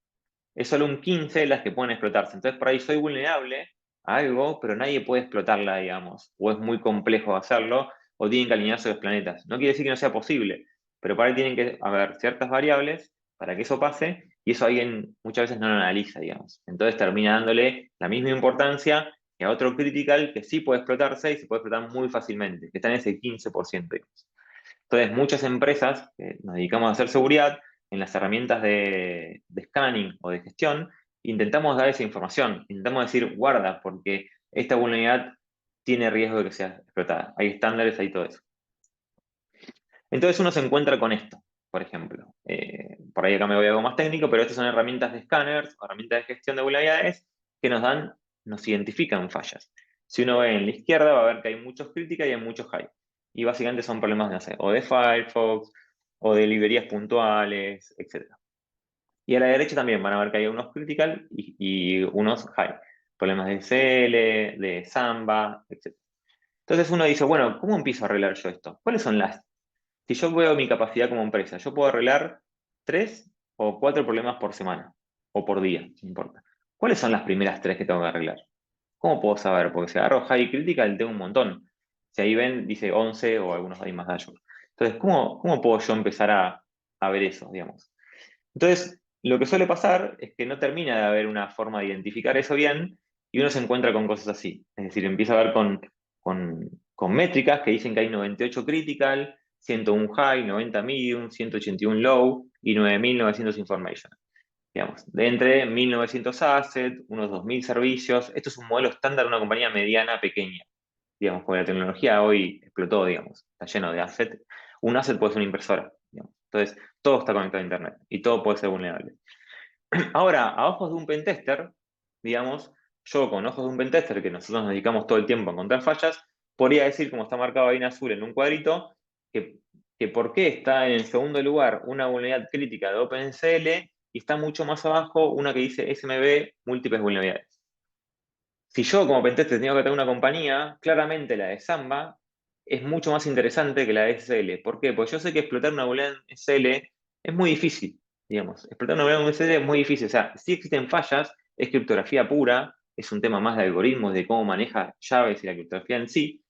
Es solo un 15% de las que pueden explotarse. Entonces, por ahí soy vulnerable a algo, pero nadie puede explotarla, digamos. O es muy complejo hacerlo, o tienen que alinearse los planetas. No quiere decir que no sea posible, pero para ahí tienen que haber ciertas variables para que eso pase, y eso alguien muchas veces no lo analiza, digamos. Entonces termina dándole la misma importancia que a otro critical que sí puede explotarse y se puede explotar muy fácilmente, que está en ese 15%, digamos. Entonces, muchas empresas que nos dedicamos a hacer seguridad, en las herramientas de scanning o de gestión, intentamos dar esa información, intentamos decir, guarda, porque esta vulnerabilidad tiene riesgo de que sea explotada. Hay estándares, hay todo eso. Entonces uno se encuentra con esto, por ejemplo. Por ahí acá me voy a algo más técnico, pero estas son herramientas de scanners, herramientas de gestión de vulnerabilidades que nos identifican fallas. Si uno ve en la izquierda va a ver que hay muchos críticas y hay muchos high. Y básicamente son problemas de, no sé, o de Firefox, o de librerías puntuales, etc. Y a la derecha también van a ver que hay unos critical y unos high. Problemas de CL, de Samba, etc. Entonces uno dice, bueno, ¿cómo empiezo a arreglar yo esto? ¿Cuáles son si yo veo mi capacidad como empresa, yo puedo arreglar 3 o 4 problemas por semana o por día, no importa? ¿Cuáles son las primeras 3 que tengo que arreglar? ¿Cómo puedo saber? Porque si agarro High Critical tengo un montón. Si ahí ven, dice 11 o algunos hay más de ellos. Entonces, ¿cómo puedo yo empezar a ver eso, digamos? Entonces, lo que suele pasar es que no termina de haber una forma de identificar eso bien y uno se encuentra con cosas así. Es decir, empieza a ver con con métricas que dicen que hay 98 critical, 101 high, 90 medium, 181 low y 9.900 information. Digamos, de entre 1.900 assets, unos 2.000 servicios. Esto es un modelo estándar de una compañía mediana pequeña. Digamos, porque la tecnología hoy explotó, digamos, está lleno de assets. Un asset puede ser una impresora, digamos. Entonces, todo está conectado a Internet y todo puede ser vulnerable. Ahora, a ojos de un pentester, digamos, yo con ojos de un pentester, que nosotros nos dedicamos todo el tiempo a encontrar fallas, podría decir, como está marcado ahí en azul en un cuadrito, que por qué está en el segundo lugar una vulnerabilidad crítica de OpenSL y está mucho más abajo una que dice SMB, múltiples vulnerabilidades. Si yo como pentester tengo que tener una compañía, claramente la de Samba es mucho más interesante que la de SL. ¿Por qué? Porque yo sé que explotar una vulnerabilidad en SL es muy difícil, digamos. Explotar una vulnerabilidad en SL es muy difícil. O sea, sí existen fallas, es criptografía pura, es un tema más de algoritmos, de cómo maneja llaves y la criptografía en sí,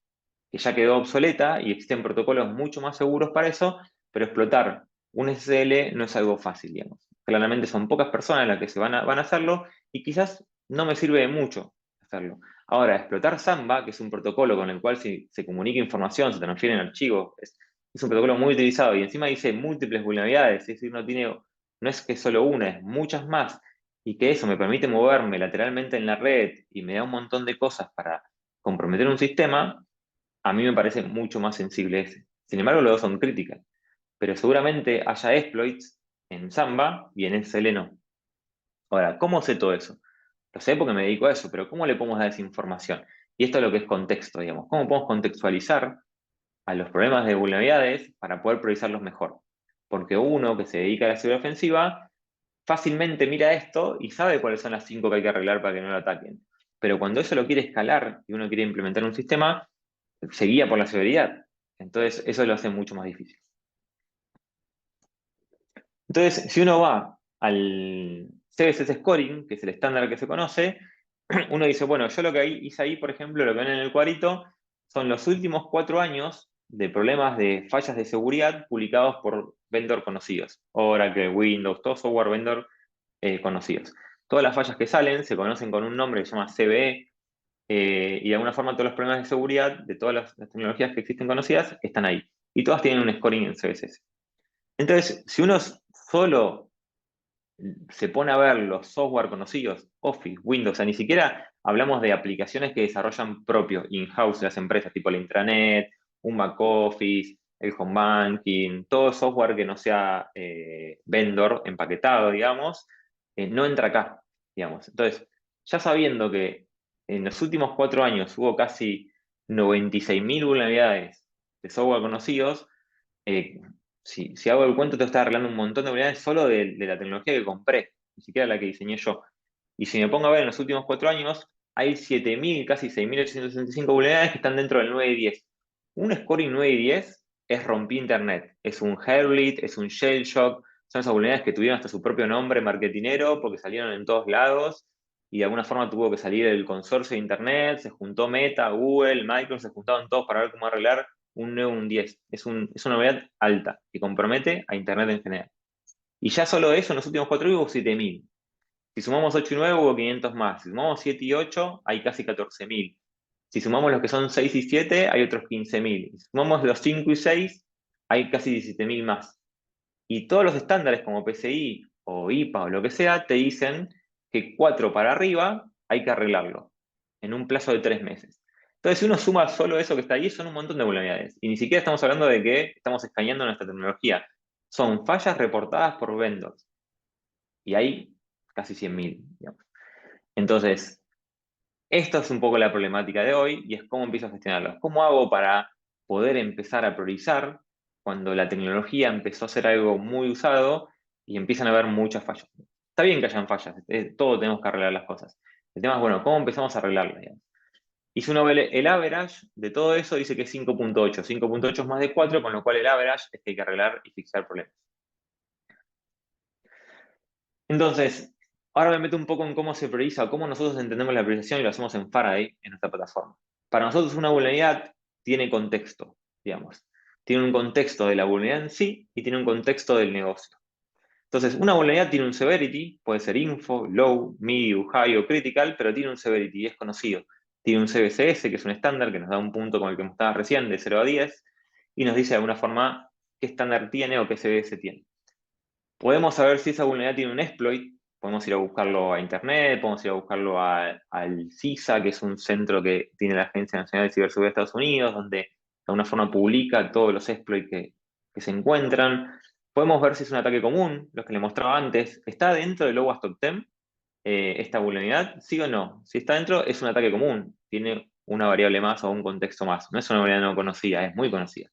que ya quedó obsoleta y existen protocolos mucho más seguros para eso, pero explotar un SSL no es algo fácil, digamos. Claramente son pocas personas las que van a hacerlo y quizás no me sirve de mucho hacerlo. Ahora, explotar Samba, que es un protocolo con el cual se comunica información, se transfieren archivos, es un protocolo muy utilizado y encima dice múltiples vulnerabilidades, es decir, no es que solo una, es muchas más, y que eso me permite moverme lateralmente en la red y me da un montón de cosas para comprometer un sistema, a mí me parece mucho más sensible ese. Sin embargo, los dos son críticas, pero seguramente haya exploits en Samba y en SL no. Ahora, ¿cómo sé todo eso? Lo sé porque me dedico a eso, pero ¿cómo le podemos dar esa información? Y esto es lo que es contexto, digamos. ¿Cómo podemos contextualizar a los problemas de vulnerabilidades para poder priorizarlos mejor? Porque uno que se dedica a la seguridad ofensiva fácilmente mira esto y sabe cuáles son las 5 que hay que arreglar para que no lo ataquen. Pero cuando eso lo quiere escalar y uno quiere implementar un sistema, se guía por la severidad. Entonces, eso lo hace mucho más difícil. Entonces, si uno va al CVSS Scoring, que es el estándar que se conoce, uno dice, bueno, yo lo que hice ahí, por ejemplo, lo que ven en el cuadrito, son los últimos 4 años de problemas de fallas de seguridad publicados por vendor conocidos. Oracle, Windows, todo software vendor conocidos. Todas las fallas que salen se conocen con un nombre que se llama CVE, y de alguna forma todos los problemas de seguridad de todas las tecnologías que existen conocidas están ahí. Y todas tienen un scoring en CVSS. Entonces, si uno solo se pone a ver los software conocidos, Office, Windows, o sea, ni siquiera hablamos de aplicaciones que desarrollan propios in-house las empresas, tipo la intranet, un back office, el home banking, todo software que no sea vendor, empaquetado, digamos, no entra acá, digamos. Entonces, ya sabiendo que en los últimos 4 años hubo casi 96.000 vulnerabilidades de software conocidos, eh, si hago el cuento, te está arreglando un montón de vulnerabilidades solo de la tecnología que compré, ni siquiera la que diseñé yo. Y si me pongo a ver en los últimos 4 años, hay 7.000, casi 6.865 vulnerabilidades que están dentro del 9 y 10. Un scoring 9 y 10 es rompí Internet, es un Herblit, es un Shellshock, son esas vulnerabilidades que tuvieron hasta su propio nombre marketinero porque salieron en todos lados y de alguna forma tuvo que salir el consorcio de Internet, se juntó Meta, Google, Microsoft, se juntaron todos para ver cómo arreglar un 9 o un 10. Es una novedad alta que compromete a Internet en general. Y ya solo eso, en los últimos 4 años hubo 7.000. Si sumamos 8 y 9 hubo 500 más. Si sumamos 7 y 8 hay casi 14.000. Si sumamos los que son 6 y 7 hay otros 15.000. Si sumamos los 5 y 6 hay casi 17.000 más. Y todos los estándares como PCI o IPA o lo que sea te dicen que 4 para arriba hay que arreglarlo en un plazo de 3 meses. Entonces, si uno suma solo eso que está ahí, son un montón de vulnerabilidades. Y ni siquiera estamos hablando de que estamos escaneando nuestra tecnología. Son fallas reportadas por vendors. Y hay casi 100.000, digamos. Entonces, esto es un poco la problemática de hoy y es cómo empiezo a gestionarlo. ¿Cómo hago para poder empezar a priorizar cuando la tecnología empezó a ser algo muy usado y empiezan a haber muchas fallas? Está bien que hayan fallas, todos tenemos que arreglar las cosas. El tema es, bueno, ¿cómo empezamos a arreglarlas? Digamos? Y si uno ve el average de todo eso, dice que es 5.8. 5.8 es más de 4, con lo cual el average es que hay que arreglar y fixar problemas. Entonces, ahora me meto un poco en cómo se prioriza, cómo nosotros entendemos la priorización y lo hacemos en Faraday, en nuestra plataforma. Para nosotros una vulnerabilidad tiene contexto, digamos. Tiene un contexto de la vulnerabilidad en sí y tiene un contexto del negocio. Entonces, una vulnerabilidad tiene un severity, puede ser info, low, medium, high o critical, pero tiene un severity y es conocido. tiene un CBCS, que es un estándar que nos da un punto con el que mostraba recién, de 0 a 10, y nos dice de alguna forma qué estándar tiene o qué CBS tiene. Podemos saber si esa vulnerabilidad tiene un exploit, podemos ir a buscarlo a internet, podemos ir a buscarlo al CISA, que es un centro que tiene la Agencia Nacional de Ciberseguridad de Estados Unidos, donde de alguna forma publica todos los exploits que se encuentran. Podemos ver si es un ataque común, los que le mostraba antes. ¿Está dentro del OWASP Top 10 esta vulnerabilidad? ¿Sí o no? Si está dentro, es un ataque común. Tiene una variable más o un contexto más. No es una variable no conocida, es muy conocida.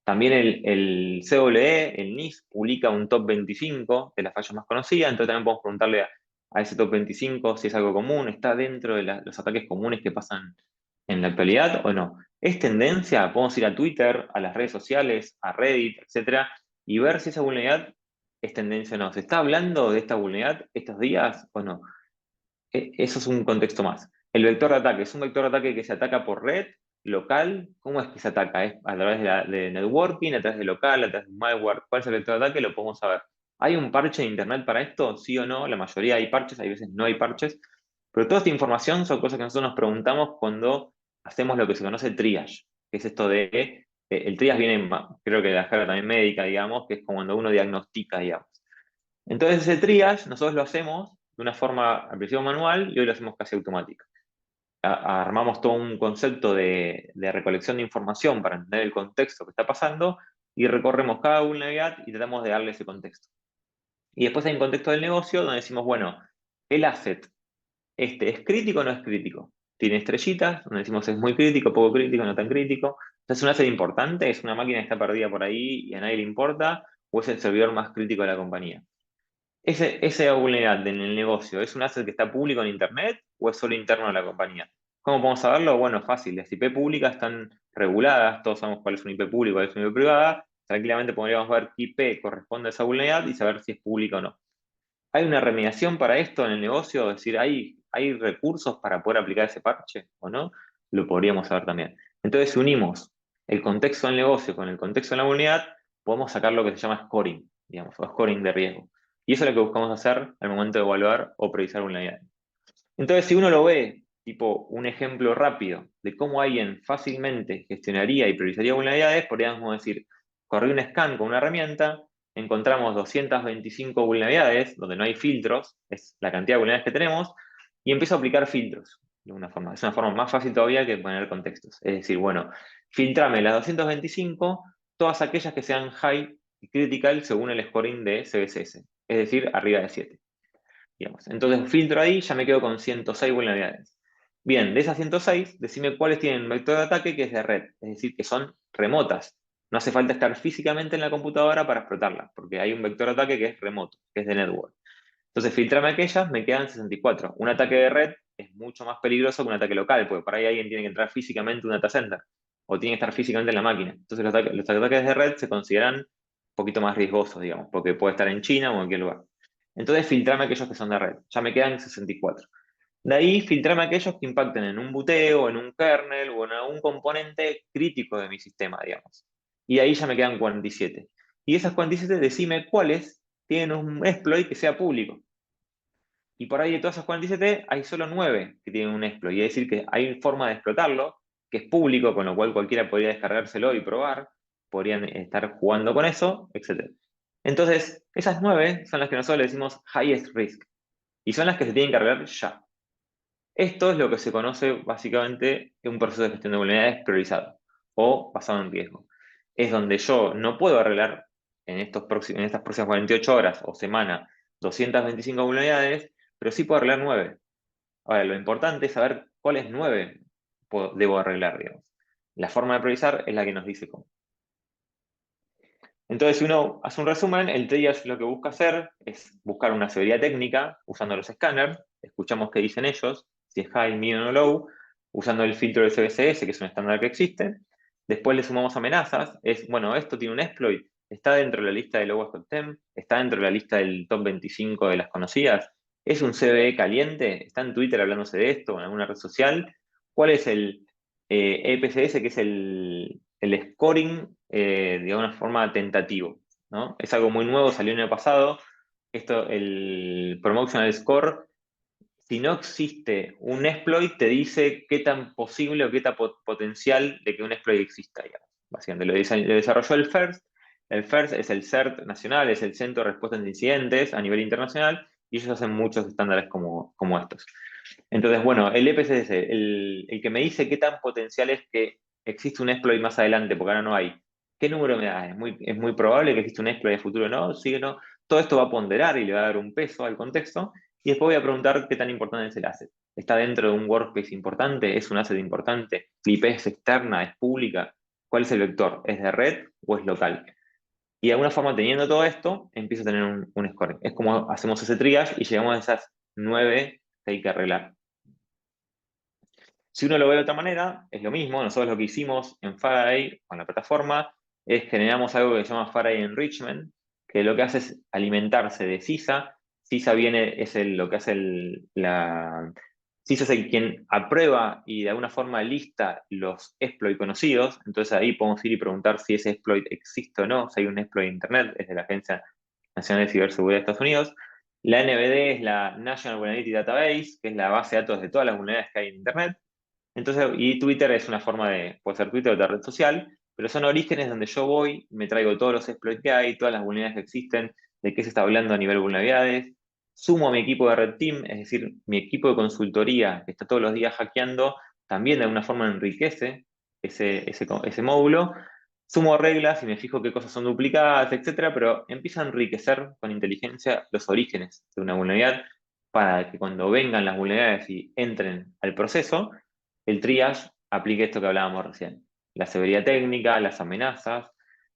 También el CWE, el NIST, publica un top 25 de las fallas más conocidas, entonces también podemos preguntarle a ese top 25 si es algo común, está dentro de los ataques comunes que pasan en la actualidad o no. ¿Es tendencia? Podemos ir a Twitter, a las redes sociales, a Reddit, etcétera, y ver si esa vulnerabilidad es tendencia o no. ¿Se está hablando de esta vulnerabilidad estos días o no? Eso es un contexto más. El vector de ataque es un vector de ataque que se ataca por red, local. ¿Cómo es que se ataca? ¿Es a través de networking, a través de local, a través de malware? ¿Cuál es el vector de ataque? Lo podemos saber. ¿Hay un parche de internet para esto? ¿Sí o no? La mayoría hay parches, hay veces no hay parches. Pero toda esta información son cosas que nosotros nos preguntamos cuando hacemos lo que se conoce triage, que es esto el triage viene, creo que de la jerga también médica, digamos, que es como cuando uno diagnostica, digamos. Entonces ese triage nosotros lo hacemos de una forma al principio manual y hoy lo hacemos casi automática. Armamos todo un concepto de recolección de información para entender el contexto que está pasando y recorremos cada vulnerabilidad y tratamos de darle ese contexto. Y después hay un contexto del negocio donde decimos, bueno, el asset, ¿es crítico o no es crítico? Tiene estrellitas, donde decimos es muy crítico, poco crítico, no tan crítico. ¿Es un asset importante? ¿Es una máquina que está perdida por ahí y a nadie le importa? ¿O es el servidor más crítico de la compañía? ¿Esa vulnerabilidad en el negocio es un asset que está público en Internet o es solo interno a la compañía? ¿Cómo podemos saberlo? Bueno, fácil. Las IP públicas están reguladas, todos sabemos cuál es una IP pública, cuál es una IP privada. Tranquilamente podríamos ver qué IP corresponde a esa vulnerabilidad y saber si es pública o no. ¿Hay una remediación para esto en el negocio? Es decir, ¿hay recursos para poder aplicar ese parche o no? Lo podríamos saber también. Entonces, si unimos el contexto del negocio con el contexto de la vulnerabilidad, podemos sacar lo que se llama scoring, digamos, o scoring de riesgo. Y eso es lo que buscamos hacer al momento de evaluar o previsar vulnerabilidades. Entonces, si uno lo ve, tipo un ejemplo rápido de cómo alguien fácilmente gestionaría y priorizaría vulnerabilidades, podríamos decir, corrí un scan con una herramienta, encontramos 225 vulnerabilidades, donde no hay filtros, es la cantidad de vulnerabilidades que tenemos, y empiezo a aplicar filtros, de una forma. Es una forma más fácil todavía que poner contextos. Es decir, bueno, filtrame las 225, todas aquellas que sean high y critical según el scoring de CBCS, es decir, arriba de 7. Digamos. Entonces filtro ahí, ya me quedo con 106 vulnerabilidades. Bien, de esas 106, decime cuáles tienen un vector de ataque que es de red, es decir, que son remotas. No hace falta estar físicamente en la computadora para explotarlas, porque hay un vector de ataque que es remoto, que es de network. Entonces, filtrame aquellas, me quedan 64. Un ataque de red es mucho más peligroso que un ataque local, porque por ahí alguien tiene que entrar físicamente a un data center, o tiene que estar físicamente en la máquina. Entonces, los ataques de red se consideran un poquito más riesgosos, digamos, porque puede estar en China o en cualquier lugar. Entonces, filtrame aquellos que son de red. Ya me quedan 64. De ahí, filtrame aquellos que impacten en un buteo, en un kernel o en algún componente crítico de mi sistema, digamos. Y ahí ya me quedan 47. Y esas 47, decime cuáles tienen un exploit que sea público. Y por ahí de todas esas 47, hay solo 9 que tienen un exploit. Y es decir, que hay forma de explotarlo, que es público, con lo cual cualquiera podría descargárselo y probar, podrían estar jugando con eso, etc. Entonces, esas 9 son las que nosotros le decimos highest risk. Y son las que se tienen que arreglar ya. Esto es lo que se conoce básicamente un proceso de gestión de vulnerabilidades priorizado o basado en riesgo. Es donde yo no puedo arreglar en estas próximas 48 horas o semana 225 vulnerabilidades, pero sí puedo arreglar 9. Ahora, lo importante es saber cuáles 9 debo arreglar, digamos. La forma de priorizar es la que nos dice cómo. Entonces, si uno hace un resumen, el triage lo que busca hacer es buscar una severidad técnica usando los escáneres, escuchamos qué dicen ellos, si es high, medium o low, usando el filtro de CBCS, que es un estándar que existe. Después le sumamos amenazas, bueno, esto tiene un exploit, está dentro de la lista del OWASP Top 10, está dentro de la lista del top 25 de las conocidas, es un CVE caliente, está en Twitter hablándose de esto, en alguna red social. ¿Cuál es el EPCS, que es el scoring de una forma tentativo, ¿no? Es algo muy nuevo, salió en el pasado. El Promotional Score si no existe un exploit, te dice qué tan posible o qué tan potencial de que un exploit exista, digamos. Básicamente lo desarrolló el FIRST. El FIRST es el CERT nacional, es el Centro de Respuesta ante Incidentes a nivel internacional, y ellos hacen muchos estándares como estos. Entonces, bueno, el EPCS, el que me dice qué tan potencial es que existe un exploit más adelante, porque ahora no hay. ¿Qué número me da? Es muy probable que exista un exploit de futuro, ¿no? Sí, no. Todo esto va a ponderar y le va a dar un peso al contexto. Y después voy a preguntar qué tan importante es el asset. ¿Está dentro de un workspace importante? ¿Es un asset importante? ¿La IP es externa? ¿Es pública? ¿Cuál es el vector? ¿Es de red o es local? Y de alguna forma, teniendo todo esto, empiezo a tener un scoring. Es como hacemos ese triage y llegamos a esas 9 que hay que arreglar. Si uno lo ve de otra manera, es lo mismo. Nosotros lo que hicimos en Faraday, con la plataforma, es generamos algo que se llama Faraday Enrichment, que lo que hace es alimentarse de CISA. CISA lo que hace CISA es el quien aprueba y de alguna forma lista los exploits conocidos. Entonces ahí podemos ir y preguntar si ese exploit existe o no, si hay un exploit de Internet, es de la Agencia Nacional de Ciberseguridad de Estados Unidos. La NVD es la National Vulnerability Database, que es la base de datos de todas las vulnerabilidades que hay en Internet. Entonces, y Twitter es una forma puede ser Twitter o otra red social, pero son orígenes donde yo voy, me traigo todos los exploits que hay, todas las vulnerabilidades que existen, de qué se está hablando a nivel de vulnerabilidades, sumo a mi equipo de Red Team, es decir, mi equipo de consultoría que está todos los días hackeando, también de alguna forma enriquece ese módulo, sumo reglas y me fijo qué cosas son duplicadas, etcétera, pero empiezo a enriquecer con inteligencia los orígenes de una vulnerabilidad para que cuando vengan las vulnerabilidades y entren al proceso, el triage aplique esto que hablábamos recién. La severidad técnica, las amenazas,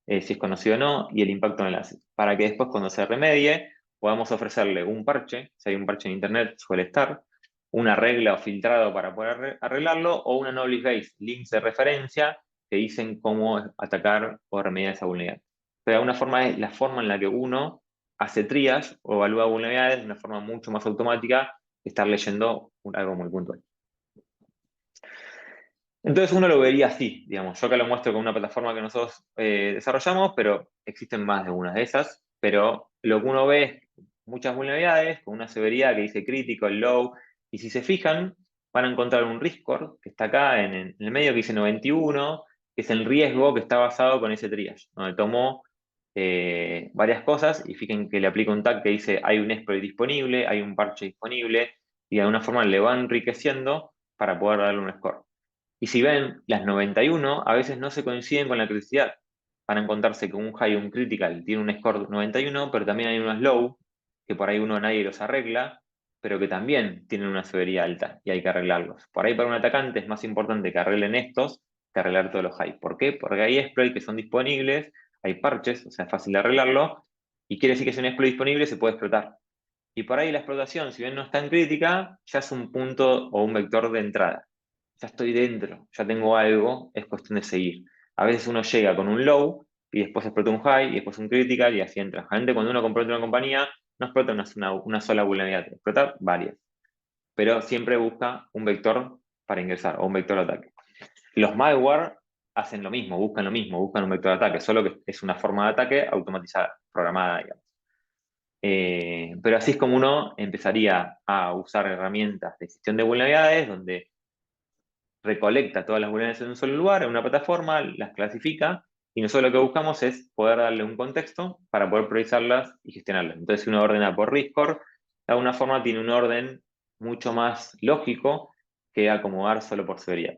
si es conocido o no, y el impacto en el asset. Para que después cuando se remedie, podamos ofrecerle un parche, si hay un parche en Internet, suele estar, una regla o filtrado para poder arreglarlo, o una knowledge base, links de referencia que dicen cómo atacar o remediar esa vulnerabilidad. Pero de alguna forma es la forma en la que uno hace triage o evalúa vulnerabilidades de una forma mucho más automática que estar leyendo algo muy puntual. Entonces uno lo vería así, digamos. Yo acá lo muestro con una plataforma que nosotros desarrollamos, pero existen más de una de esas. Pero lo que uno ve es muchas vulnerabilidades con una severidad que dice critical, low, y si se fijan, van a encontrar un risk score que está acá en el medio que dice 91, que es el riesgo que está basado con ese triage, donde tomó varias cosas y fíjense que le aplica un tag que dice hay un exploit disponible, hay un parche disponible, y de alguna forma le va enriqueciendo para poder darle un score. Y si ven, las 91 a veces no se coinciden con la criticidad. Van a encontrarse que un high y un critical tiene un score 91, pero también hay unos low, que por ahí uno nadie los arregla, pero que también tienen una severidad alta y hay que arreglarlos. Por ahí para un atacante es más importante que arreglen estos que arreglar todos los high. ¿Por qué? Porque hay exploits que son disponibles, hay parches, o sea, es fácil de arreglarlo, y quiere decir que si un exploit disponible se puede explotar. Y por ahí la explotación, si bien no es tan crítica, ya es un punto o un vector de entrada. Ya estoy dentro, ya tengo algo, es cuestión de seguir. A veces uno llega con un low y después explota un high y después un critical y así entra. Generalmente cuando uno compró una compañía, no explota una sola vulnerabilidad, explota varias. Pero siempre busca un vector para ingresar o un vector de ataque. Los malware hacen lo mismo, buscan un vector de ataque, solo que es una forma de ataque automatizada, programada, digamos. Pero así es como uno empezaría a usar herramientas de gestión de vulnerabilidades, donde recolecta todas las vulnerabilidades en un solo lugar, en una plataforma, las clasifica, y nosotros lo que buscamos es poder darle un contexto para poder priorizarlas y gestionarlas. Entonces, si uno ordena por risk score, de alguna forma tiene un orden mucho más lógico que acomodar solo por severidad.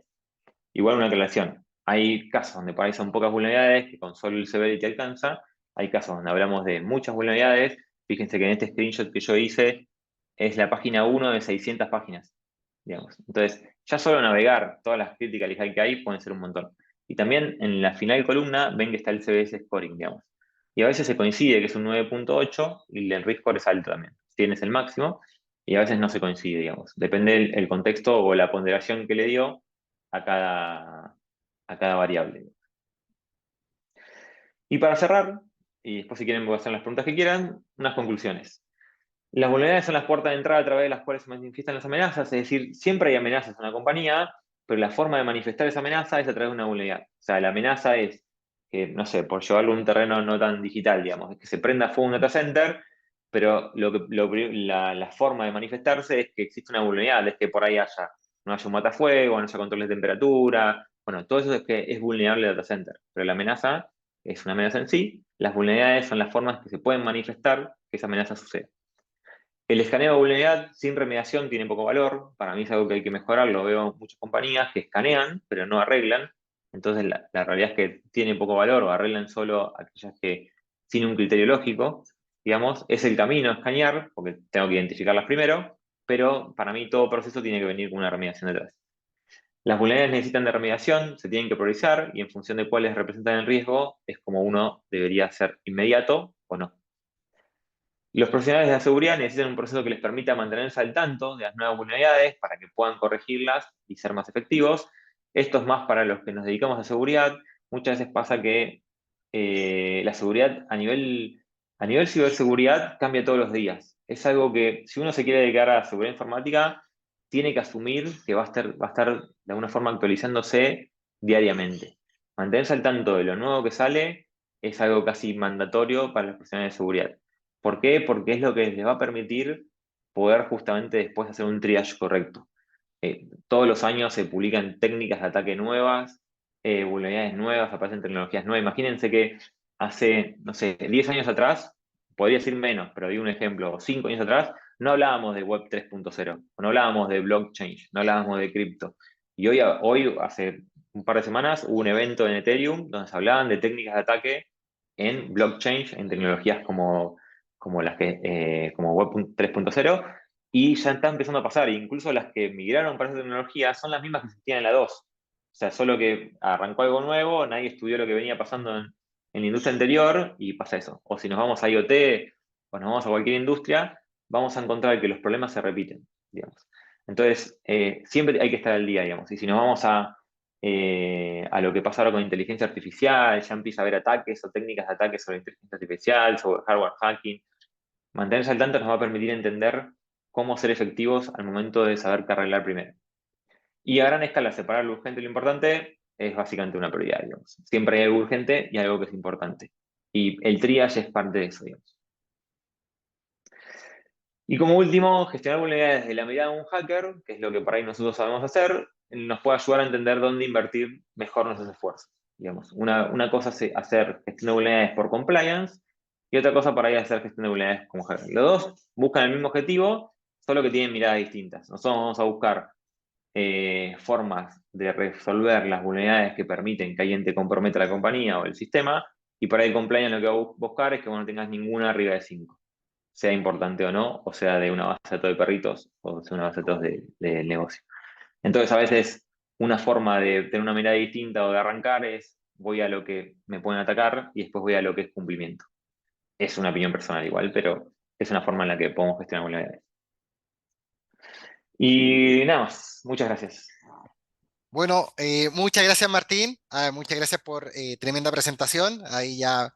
Igual una aclaración, hay casos donde por ahí son pocas vulnerabilidades que con solo el severity alcanza, hay casos donde hablamos de muchas vulnerabilidades. Fíjense que en este screenshot que yo hice es la página 1 de 600 páginas, digamos. Entonces, ya solo navegar todas las críticas que hay pueden ser un montón. Y también en la final columna ven que está el CVS scoring, digamos. Y a veces se coincide que es un 9.8 y el risk score es alto también. Tienes el máximo y a veces no se coincide, digamos. Depende el contexto o la ponderación que le dio a cada variable. Y para cerrar, y después si quieren voy a hacer las preguntas que quieran, unas conclusiones. Las vulnerabilidades son las puertas de entrada a través de las cuales se manifiestan las amenazas, es decir, siempre hay amenazas en una compañía, pero la forma de manifestar esa amenaza es a través de una vulnerabilidad. O sea, la amenaza es que, no sé, por llevarlo a un terreno no tan digital, digamos, es que se prenda fuego un data center, pero la forma de manifestarse es que existe una vulnerabilidad, es que por ahí no haya un matafuego, no haya control de temperatura, bueno, todo eso es que es vulnerable al data center, pero la amenaza es una amenaza en sí, las vulnerabilidades son las formas que se pueden manifestar que esa amenaza suceda. El escaneo de vulnerabilidad sin remediación tiene poco valor, para mí es algo que hay que mejorar, lo veo en muchas compañías que escanean, pero no arreglan, entonces la realidad es que tiene poco valor o arreglan solo aquellas que sin un criterio lógico, digamos, es el camino a escanear, porque tengo que identificarlas primero, pero para mí todo proceso tiene que venir con una remediación detrás. Las vulnerabilidades necesitan de remediación, se tienen que priorizar y en función de cuáles representan el riesgo es como uno debería ser inmediato o no. Los profesionales de la seguridad necesitan un proceso que les permita mantenerse al tanto de las nuevas vulnerabilidades para que puedan corregirlas y ser más efectivos. Esto es más para los que nos dedicamos a seguridad. Muchas veces pasa que la seguridad a nivel ciberseguridad cambia todos los días. Es algo que si uno se quiere dedicar a seguridad informática, tiene que asumir que va a estar de alguna forma actualizándose diariamente. Mantenerse al tanto de lo nuevo que sale es algo casi mandatorio para los profesionales de seguridad. ¿Por qué? Porque es lo que les va a permitir poder justamente después hacer un triage correcto. Todos los años se publican técnicas de ataque nuevas, vulnerabilidades nuevas, aparecen tecnologías nuevas. Imagínense que hace, no sé, 10 años atrás, podría decir menos, pero digo un ejemplo, 5 años atrás, no hablábamos de Web 3.0, no hablábamos de blockchain, no hablábamos de cripto. Y hoy, hace un par de semanas, hubo un evento en Ethereum donde se hablaban de técnicas de ataque en blockchain, en tecnologías como las que, como Web 3.0, y ya está empezando a pasar. Incluso las que migraron para esa tecnología son las mismas que existían en la 2. O sea, solo que arrancó algo nuevo, nadie estudió lo que venía pasando en la industria anterior y pasa eso. O si nos vamos a IoT o nos vamos a cualquier industria, vamos a encontrar que los problemas se repiten, digamos. Entonces, siempre hay que estar al día, digamos. Y si nos vamos a lo que pasa ahora con inteligencia artificial, ya empieza a haber ataques o técnicas de ataques sobre inteligencia artificial, sobre hardware hacking. Mantenerse al tanto nos va a permitir entender cómo ser efectivos al momento de saber qué arreglar primero. Y a gran escala, separar lo urgente y lo importante es básicamente una prioridad, digamos. Siempre hay algo urgente y algo que es importante. Y el triage es parte de eso, digamos. Y como último, gestionar vulnerabilidades desde la mirada de un hacker, que es lo que por ahí nosotros sabemos hacer, nos puede ayudar a entender dónde invertir mejor nuestros esfuerzos. Digamos, una cosa es hacer gestión de vulnerabilidades por compliance y otra cosa para ir a hacer gestión de vulnerabilidades como hacker. Los dos buscan el mismo objetivo, solo que tienen miradas distintas. Nosotros vamos a buscar formas de resolver las vulnerabilidades que permiten que alguien te comprometa la compañía o el sistema, y para el compliance lo que va a buscar es que vos no tengas ninguna arriba de 5, sea importante o no, o sea de una base de datos de perritos, o sea una base de datos de negocio. Entonces, a veces, una forma de tener una mirada distinta o de arrancar es voy a lo que me pueden atacar y después voy a lo que es cumplimiento. Es una opinión personal igual, pero es una forma en la que podemos gestionar vulnerabilidades. Y nada más, muchas gracias. Bueno, muchas gracias Martín. Muchas gracias por tremenda presentación. Ahí ya,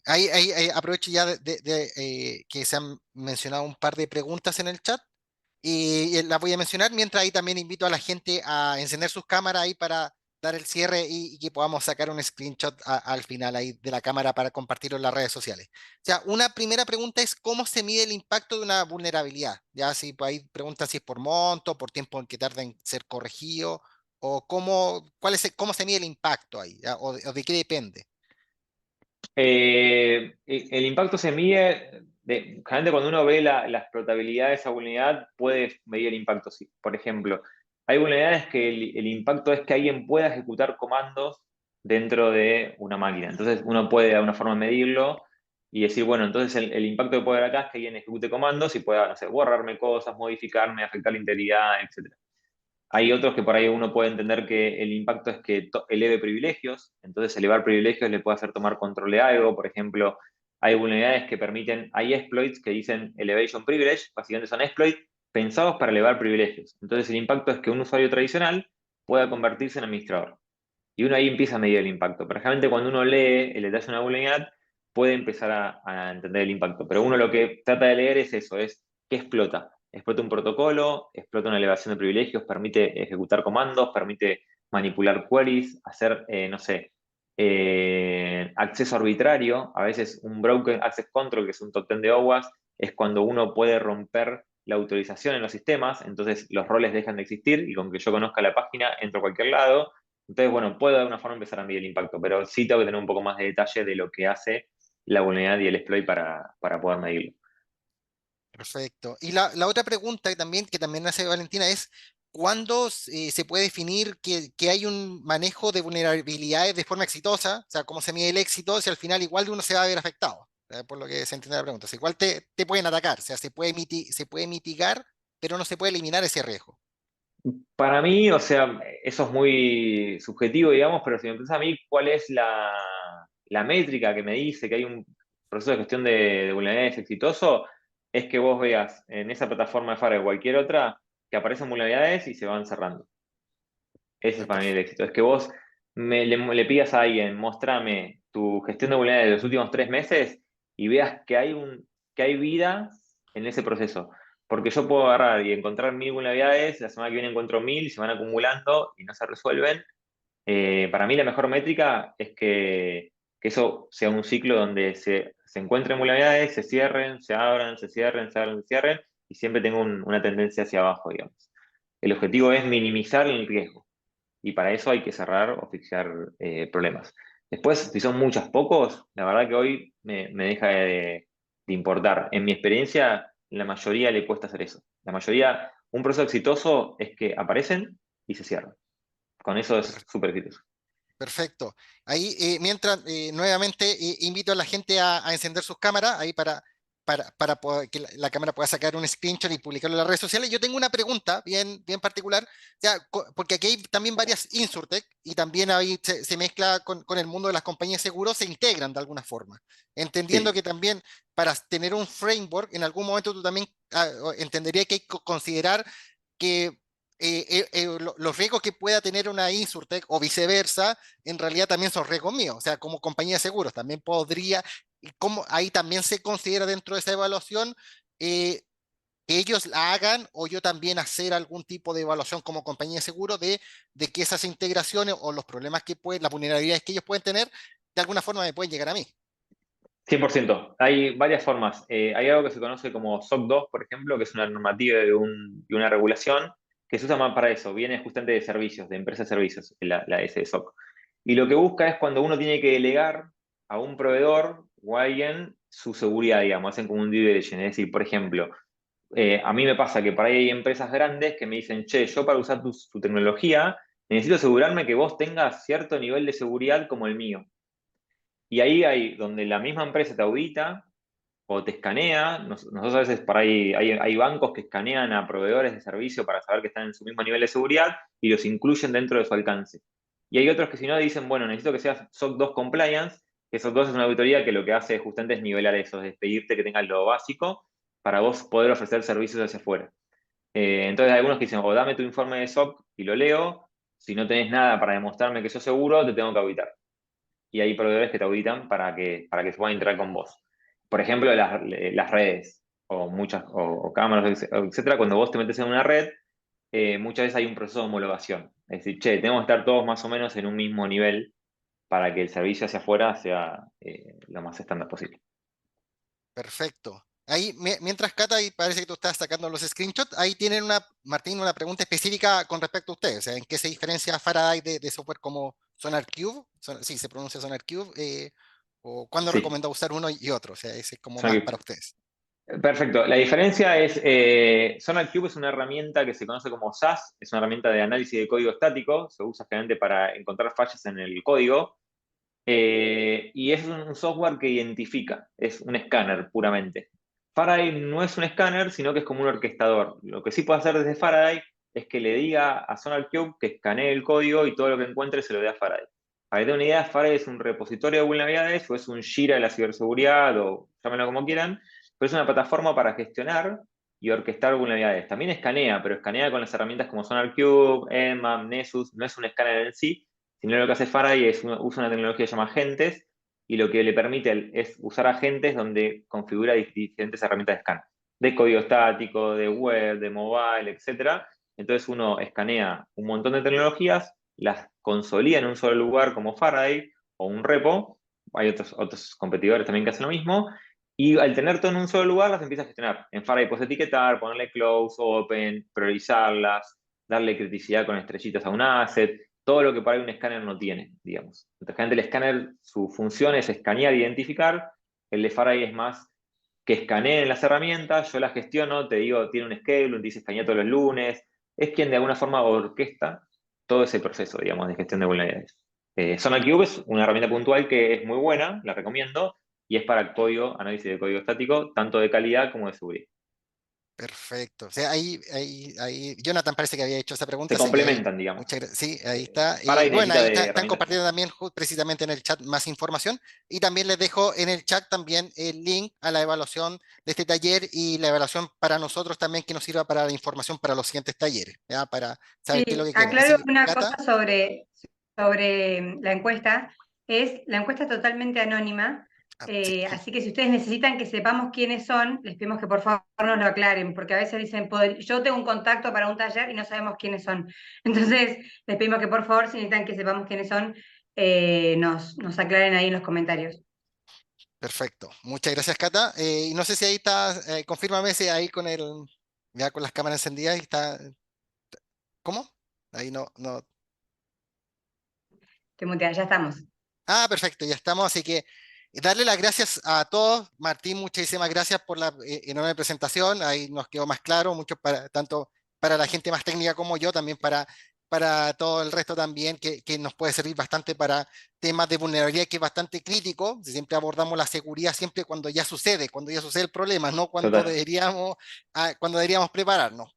ahí aprovecho ya que se han mencionado un par de preguntas en el chat y las voy a mencionar, mientras ahí también invito a la gente a encender sus cámaras ahí para dar el cierre y que podamos sacar un screenshot al final ahí de la cámara para compartirlo en las redes sociales. O sea, una primera pregunta es cómo se mide el impacto de una vulnerabilidad. Ya si pues, ahí preguntan si es por monto, por tiempo en que tarda en ser corregido, o cómo se mide el impacto ahí, ¿ya? O de qué depende. El impacto se mide, generalmente cuando uno ve la explotabilidad de esa vulnerabilidad, puede medir el impacto. Sí. Por ejemplo, hay vulnerabilidades que el impacto es que alguien pueda ejecutar comandos dentro de una máquina. Entonces uno puede de alguna forma medirlo y decir, bueno, entonces el impacto que puede haber acá es que alguien ejecute comandos y pueda, no sé, borrarme cosas, modificarme, afectar la integridad, etc. Hay otros que por ahí uno puede entender que el impacto es que eleve privilegios, entonces elevar privilegios le puede hacer tomar control de algo. Por ejemplo, hay vulnerabilidades que permiten, hay exploits que dicen elevation privilege, básicamente son exploits pensados para elevar privilegios. Entonces el impacto es que un usuario tradicional pueda convertirse en administrador. Y uno ahí empieza a medir el impacto. Pero realmente cuando uno lee el detalle de una vulnerabilidad, puede empezar a entender el impacto. Pero uno lo que trata de leer es eso, es qué explota. Explota un protocolo, explota una elevación de privilegios, permite ejecutar comandos, permite manipular queries, hacer, no sé, Acceso arbitrario, a veces un Broken Access Control, que es un top 10 de OWASP, es cuando uno puede romper la autorización en los sistemas, entonces los roles dejan de existir y con que yo conozca la página entro a cualquier lado. Entonces, bueno, puedo de alguna forma empezar a medir el impacto, pero sí tengo que tener un poco más de detalle de lo que hace la vulnerabilidad y el exploit para poder medirlo. Perfecto. Y la otra pregunta que también hace Valentina es, ¿cuándo se puede definir que hay un manejo de vulnerabilidades de forma exitosa? O sea, ¿cómo se mide el éxito si al final igual uno se va a ver afectado? Por lo que se entiende la pregunta. O sea, igual te pueden atacar, o sea, se puede mitigar, pero no se puede eliminar ese riesgo. Para mí, o sea, eso es muy subjetivo, digamos, pero si me preguntas a mí cuál es la métrica que me dice que hay un proceso de gestión de vulnerabilidades exitoso, es que vos veas en esa plataforma de Faro o cualquier otra que aparecen vulnerabilidades y se van cerrando. Ese es para mí el éxito. Es que vos le pidas a alguien, mostrame tu gestión de vulnerabilidades de los últimos 3 meses y veas que hay vida en ese proceso. Porque yo puedo agarrar y encontrar 1000 vulnerabilidades, la semana que viene encuentro 1000 y se van acumulando y no se resuelven. Para mí la mejor métrica es que eso sea un ciclo donde se encuentren vulnerabilidades, se cierren, se abran, se cierren, se abran, se cierren, y siempre tengo una tendencia hacia abajo, digamos. El objetivo es minimizar el riesgo y para eso hay que cerrar o fixar problemas. Después, si son muchos, pocos, la verdad que hoy me deja de importar. En mi experiencia, la mayoría le cuesta hacer eso. La mayoría, un proceso exitoso es que aparecen y se cierran. Con eso es súper exitoso. Perfecto. Ahí, mientras, nuevamente invito a la gente a encender sus cámaras, ahí que la cámara pueda sacar un screenshot y publicarlo en las redes sociales. Yo tengo una pregunta bien particular, ya, porque aquí hay también varias Insurtech y también ahí se mezcla con el mundo de las compañías de seguros, se integran de alguna forma, entendiendo Sí, que también para tener un framework, en algún momento tú también entenderías que hay que considerar que los riesgos que pueda tener una Insurtech o viceversa, en realidad también son riesgos míos. O sea, como compañía de seguros, también podría, y como ahí también se considera dentro de esa evaluación eh, que ellos la hagan o yo también hacer algún tipo de evaluación como compañía de seguro de que esas integraciones o los problemas que pueden, las vulnerabilidades que ellos pueden tener, de alguna forma me pueden llegar a mí. 100%. Hay varias formas. Hay algo que se conoce como SOC 2, por ejemplo, que es una normativa de una regulación que se usa más para eso. Viene justamente de servicios, de empresas de servicios, la SOC. Y lo que busca es cuando uno tiene que delegar a un proveedor o a alguien su seguridad, digamos, hacen como un due diligence. Es decir, por ejemplo, a mí me pasa que por ahí hay empresas grandes que me dicen, che, yo para usar tu tecnología necesito asegurarme que vos tengas cierto nivel de seguridad como el mío. Y ahí hay donde la misma empresa te audita o te escanea. Nosotros a veces por ahí hay bancos que escanean a proveedores de servicio para saber que están en su mismo nivel de seguridad y los incluyen dentro de su alcance. Y hay otros que si no dicen, bueno, necesito que seas SOC 2 compliance, que SOC 2 es una auditoría que lo que hace justamente es nivelar eso, es pedirte que tengas lo básico para vos poder ofrecer servicios hacia afuera. Entonces hay algunos que dicen, o dame tu informe de SOC y lo leo, si no tenés nada para demostrarme que sos seguro, te tengo que auditar y hay proveedores que te auditan para que se puedan integrar con vos. Por ejemplo, las redes o muchas o cámaras, etcétera, cuando vos te metes en una red, muchas veces hay un proceso de homologación. Es decir, che, tenemos que estar todos más o menos en un mismo nivel para que el servicio hacia afuera sea lo más estándar posible. Perfecto. Ahí, mientras Cata, ahí parece que tú estás sacando los screenshots, ahí tienen Martín, una pregunta específica con respecto a ustedes. O sea, ¿en qué se diferencia Faraday de software como SonarQube? Sí, se pronuncia SonarQube. ¿O cuándo Sí, recomienda usar uno y otro? O sea, ese es como más para Sonarcube. ustedes. Perfecto. La diferencia es, SonarQube es una herramienta que se conoce como SAS, es una herramienta de análisis de código estático, se usa generalmente para encontrar fallas en el código. Y es un software que identifica, es un escáner puramente. Faraday no es un escáner, sino que es como un orquestador. Lo que sí puede hacer desde Faraday es que le diga a SonarQube que escanee el código y todo lo que encuentre se lo dé a Faraday. Para que tengan una idea, Faraday es un repositorio de vulnerabilidades o es un Jira de la ciberseguridad o llámenlo como quieran, pero es una plataforma para gestionar y orquestar vulnerabilidades. También escanea, pero escanea con las herramientas como SonarQube, Nmap, Nessus, no es un escáner en sí, sino lo que hace Faraday es usa una tecnología que se llama agentes y lo que le permite es usar agentes donde configura diferentes herramientas de scan, de código estático, de web, de mobile, etc. Entonces uno escanea un montón de tecnologías, las consolida en un solo lugar como Faraday o un repo. Hay otros competidores también que hacen lo mismo. Y al tener todo en un solo lugar, las empiezas a gestionar. En Faraday puedes etiquetar, ponerle close, open, priorizarlas, darle criticidad con estrellitas a un asset, todo lo que por ahí un escáner no tiene, digamos. Entonces, el escáner, su función es escanear e identificar. El de Faraday es más que escaneen las herramientas, yo las gestiono, te digo, tiene un schedule, dice escanea todos los lunes. Es quien de alguna forma orquesta todo ese proceso, digamos, de gestión de vulnerabilidades. SonarQube es una herramienta puntual que es muy buena, la recomiendo, y es para código, análisis de código estático, tanto de calidad como de seguridad. Perfecto. O sea, ahí, Jonathan parece que había hecho esa Se pregunta, así que ahí, complementan, digamos. muchas gracias. Sí, ahí está. Para Y y bueno, necesita ahí de están herramientas compartiendo externas. también precisamente en el chat más información. Y también les dejo en el chat también el link a la evaluación de este taller y la evaluación para nosotros también que nos sirva para la información para los siguientes talleres, ¿ya? Para saber qué es lo Sí, que quieren. aclaro Así que, una cosa Cata, sobre la encuesta. La encuesta es totalmente anónima, sí, así que si ustedes necesitan que sepamos quiénes son, les pedimos que por favor nos lo aclaren, porque a veces dicen, yo tengo un contacto para un taller y no sabemos quiénes son". Entonces, les pedimos que por favor, si necesitan que sepamos quiénes son, nos aclaren ahí en los comentarios. perfecto. Muchas gracias, Cata. Y no sé si ahí está, confírmame si ahí ya con las cámaras encendidas y está, ¿cómo? Ahí no. Te mutean, ya estamos. Ah, perfecto, ya estamos. Así que darle las gracias a todos. Martín, muchísimas gracias por la enorme presentación. Ahí nos quedó más claro, mucho tanto para la gente más técnica como yo, también para todo el resto también, que nos puede servir bastante para temas de vulnerabilidad, que es bastante crítico. Siempre abordamos la seguridad siempre cuando ya sucede el problema, no Total. cuando deberíamos prepararnos.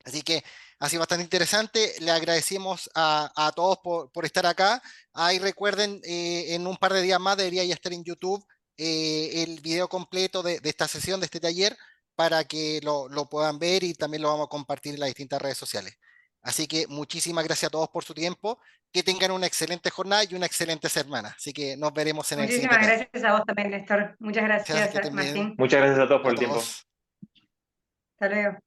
Así que ha sido bastante interesante. Le agradecemos a todos por estar acá. Ahí recuerden, en un par de días más debería ya estar en YouTube el video completo de esta sesión, de este taller, para que lo puedan ver y también lo vamos a compartir en las distintas redes sociales. Así que muchísimas gracias a todos por su tiempo. Que tengan una excelente jornada y una excelente semana. Así que nos veremos en el siguiente Muchísimas taller. gracias a vos también, Néstor. Muchas Gracias, gracias, que estén bien. Martín. Muchas gracias a todos por A el tiempo. todos. Hasta luego.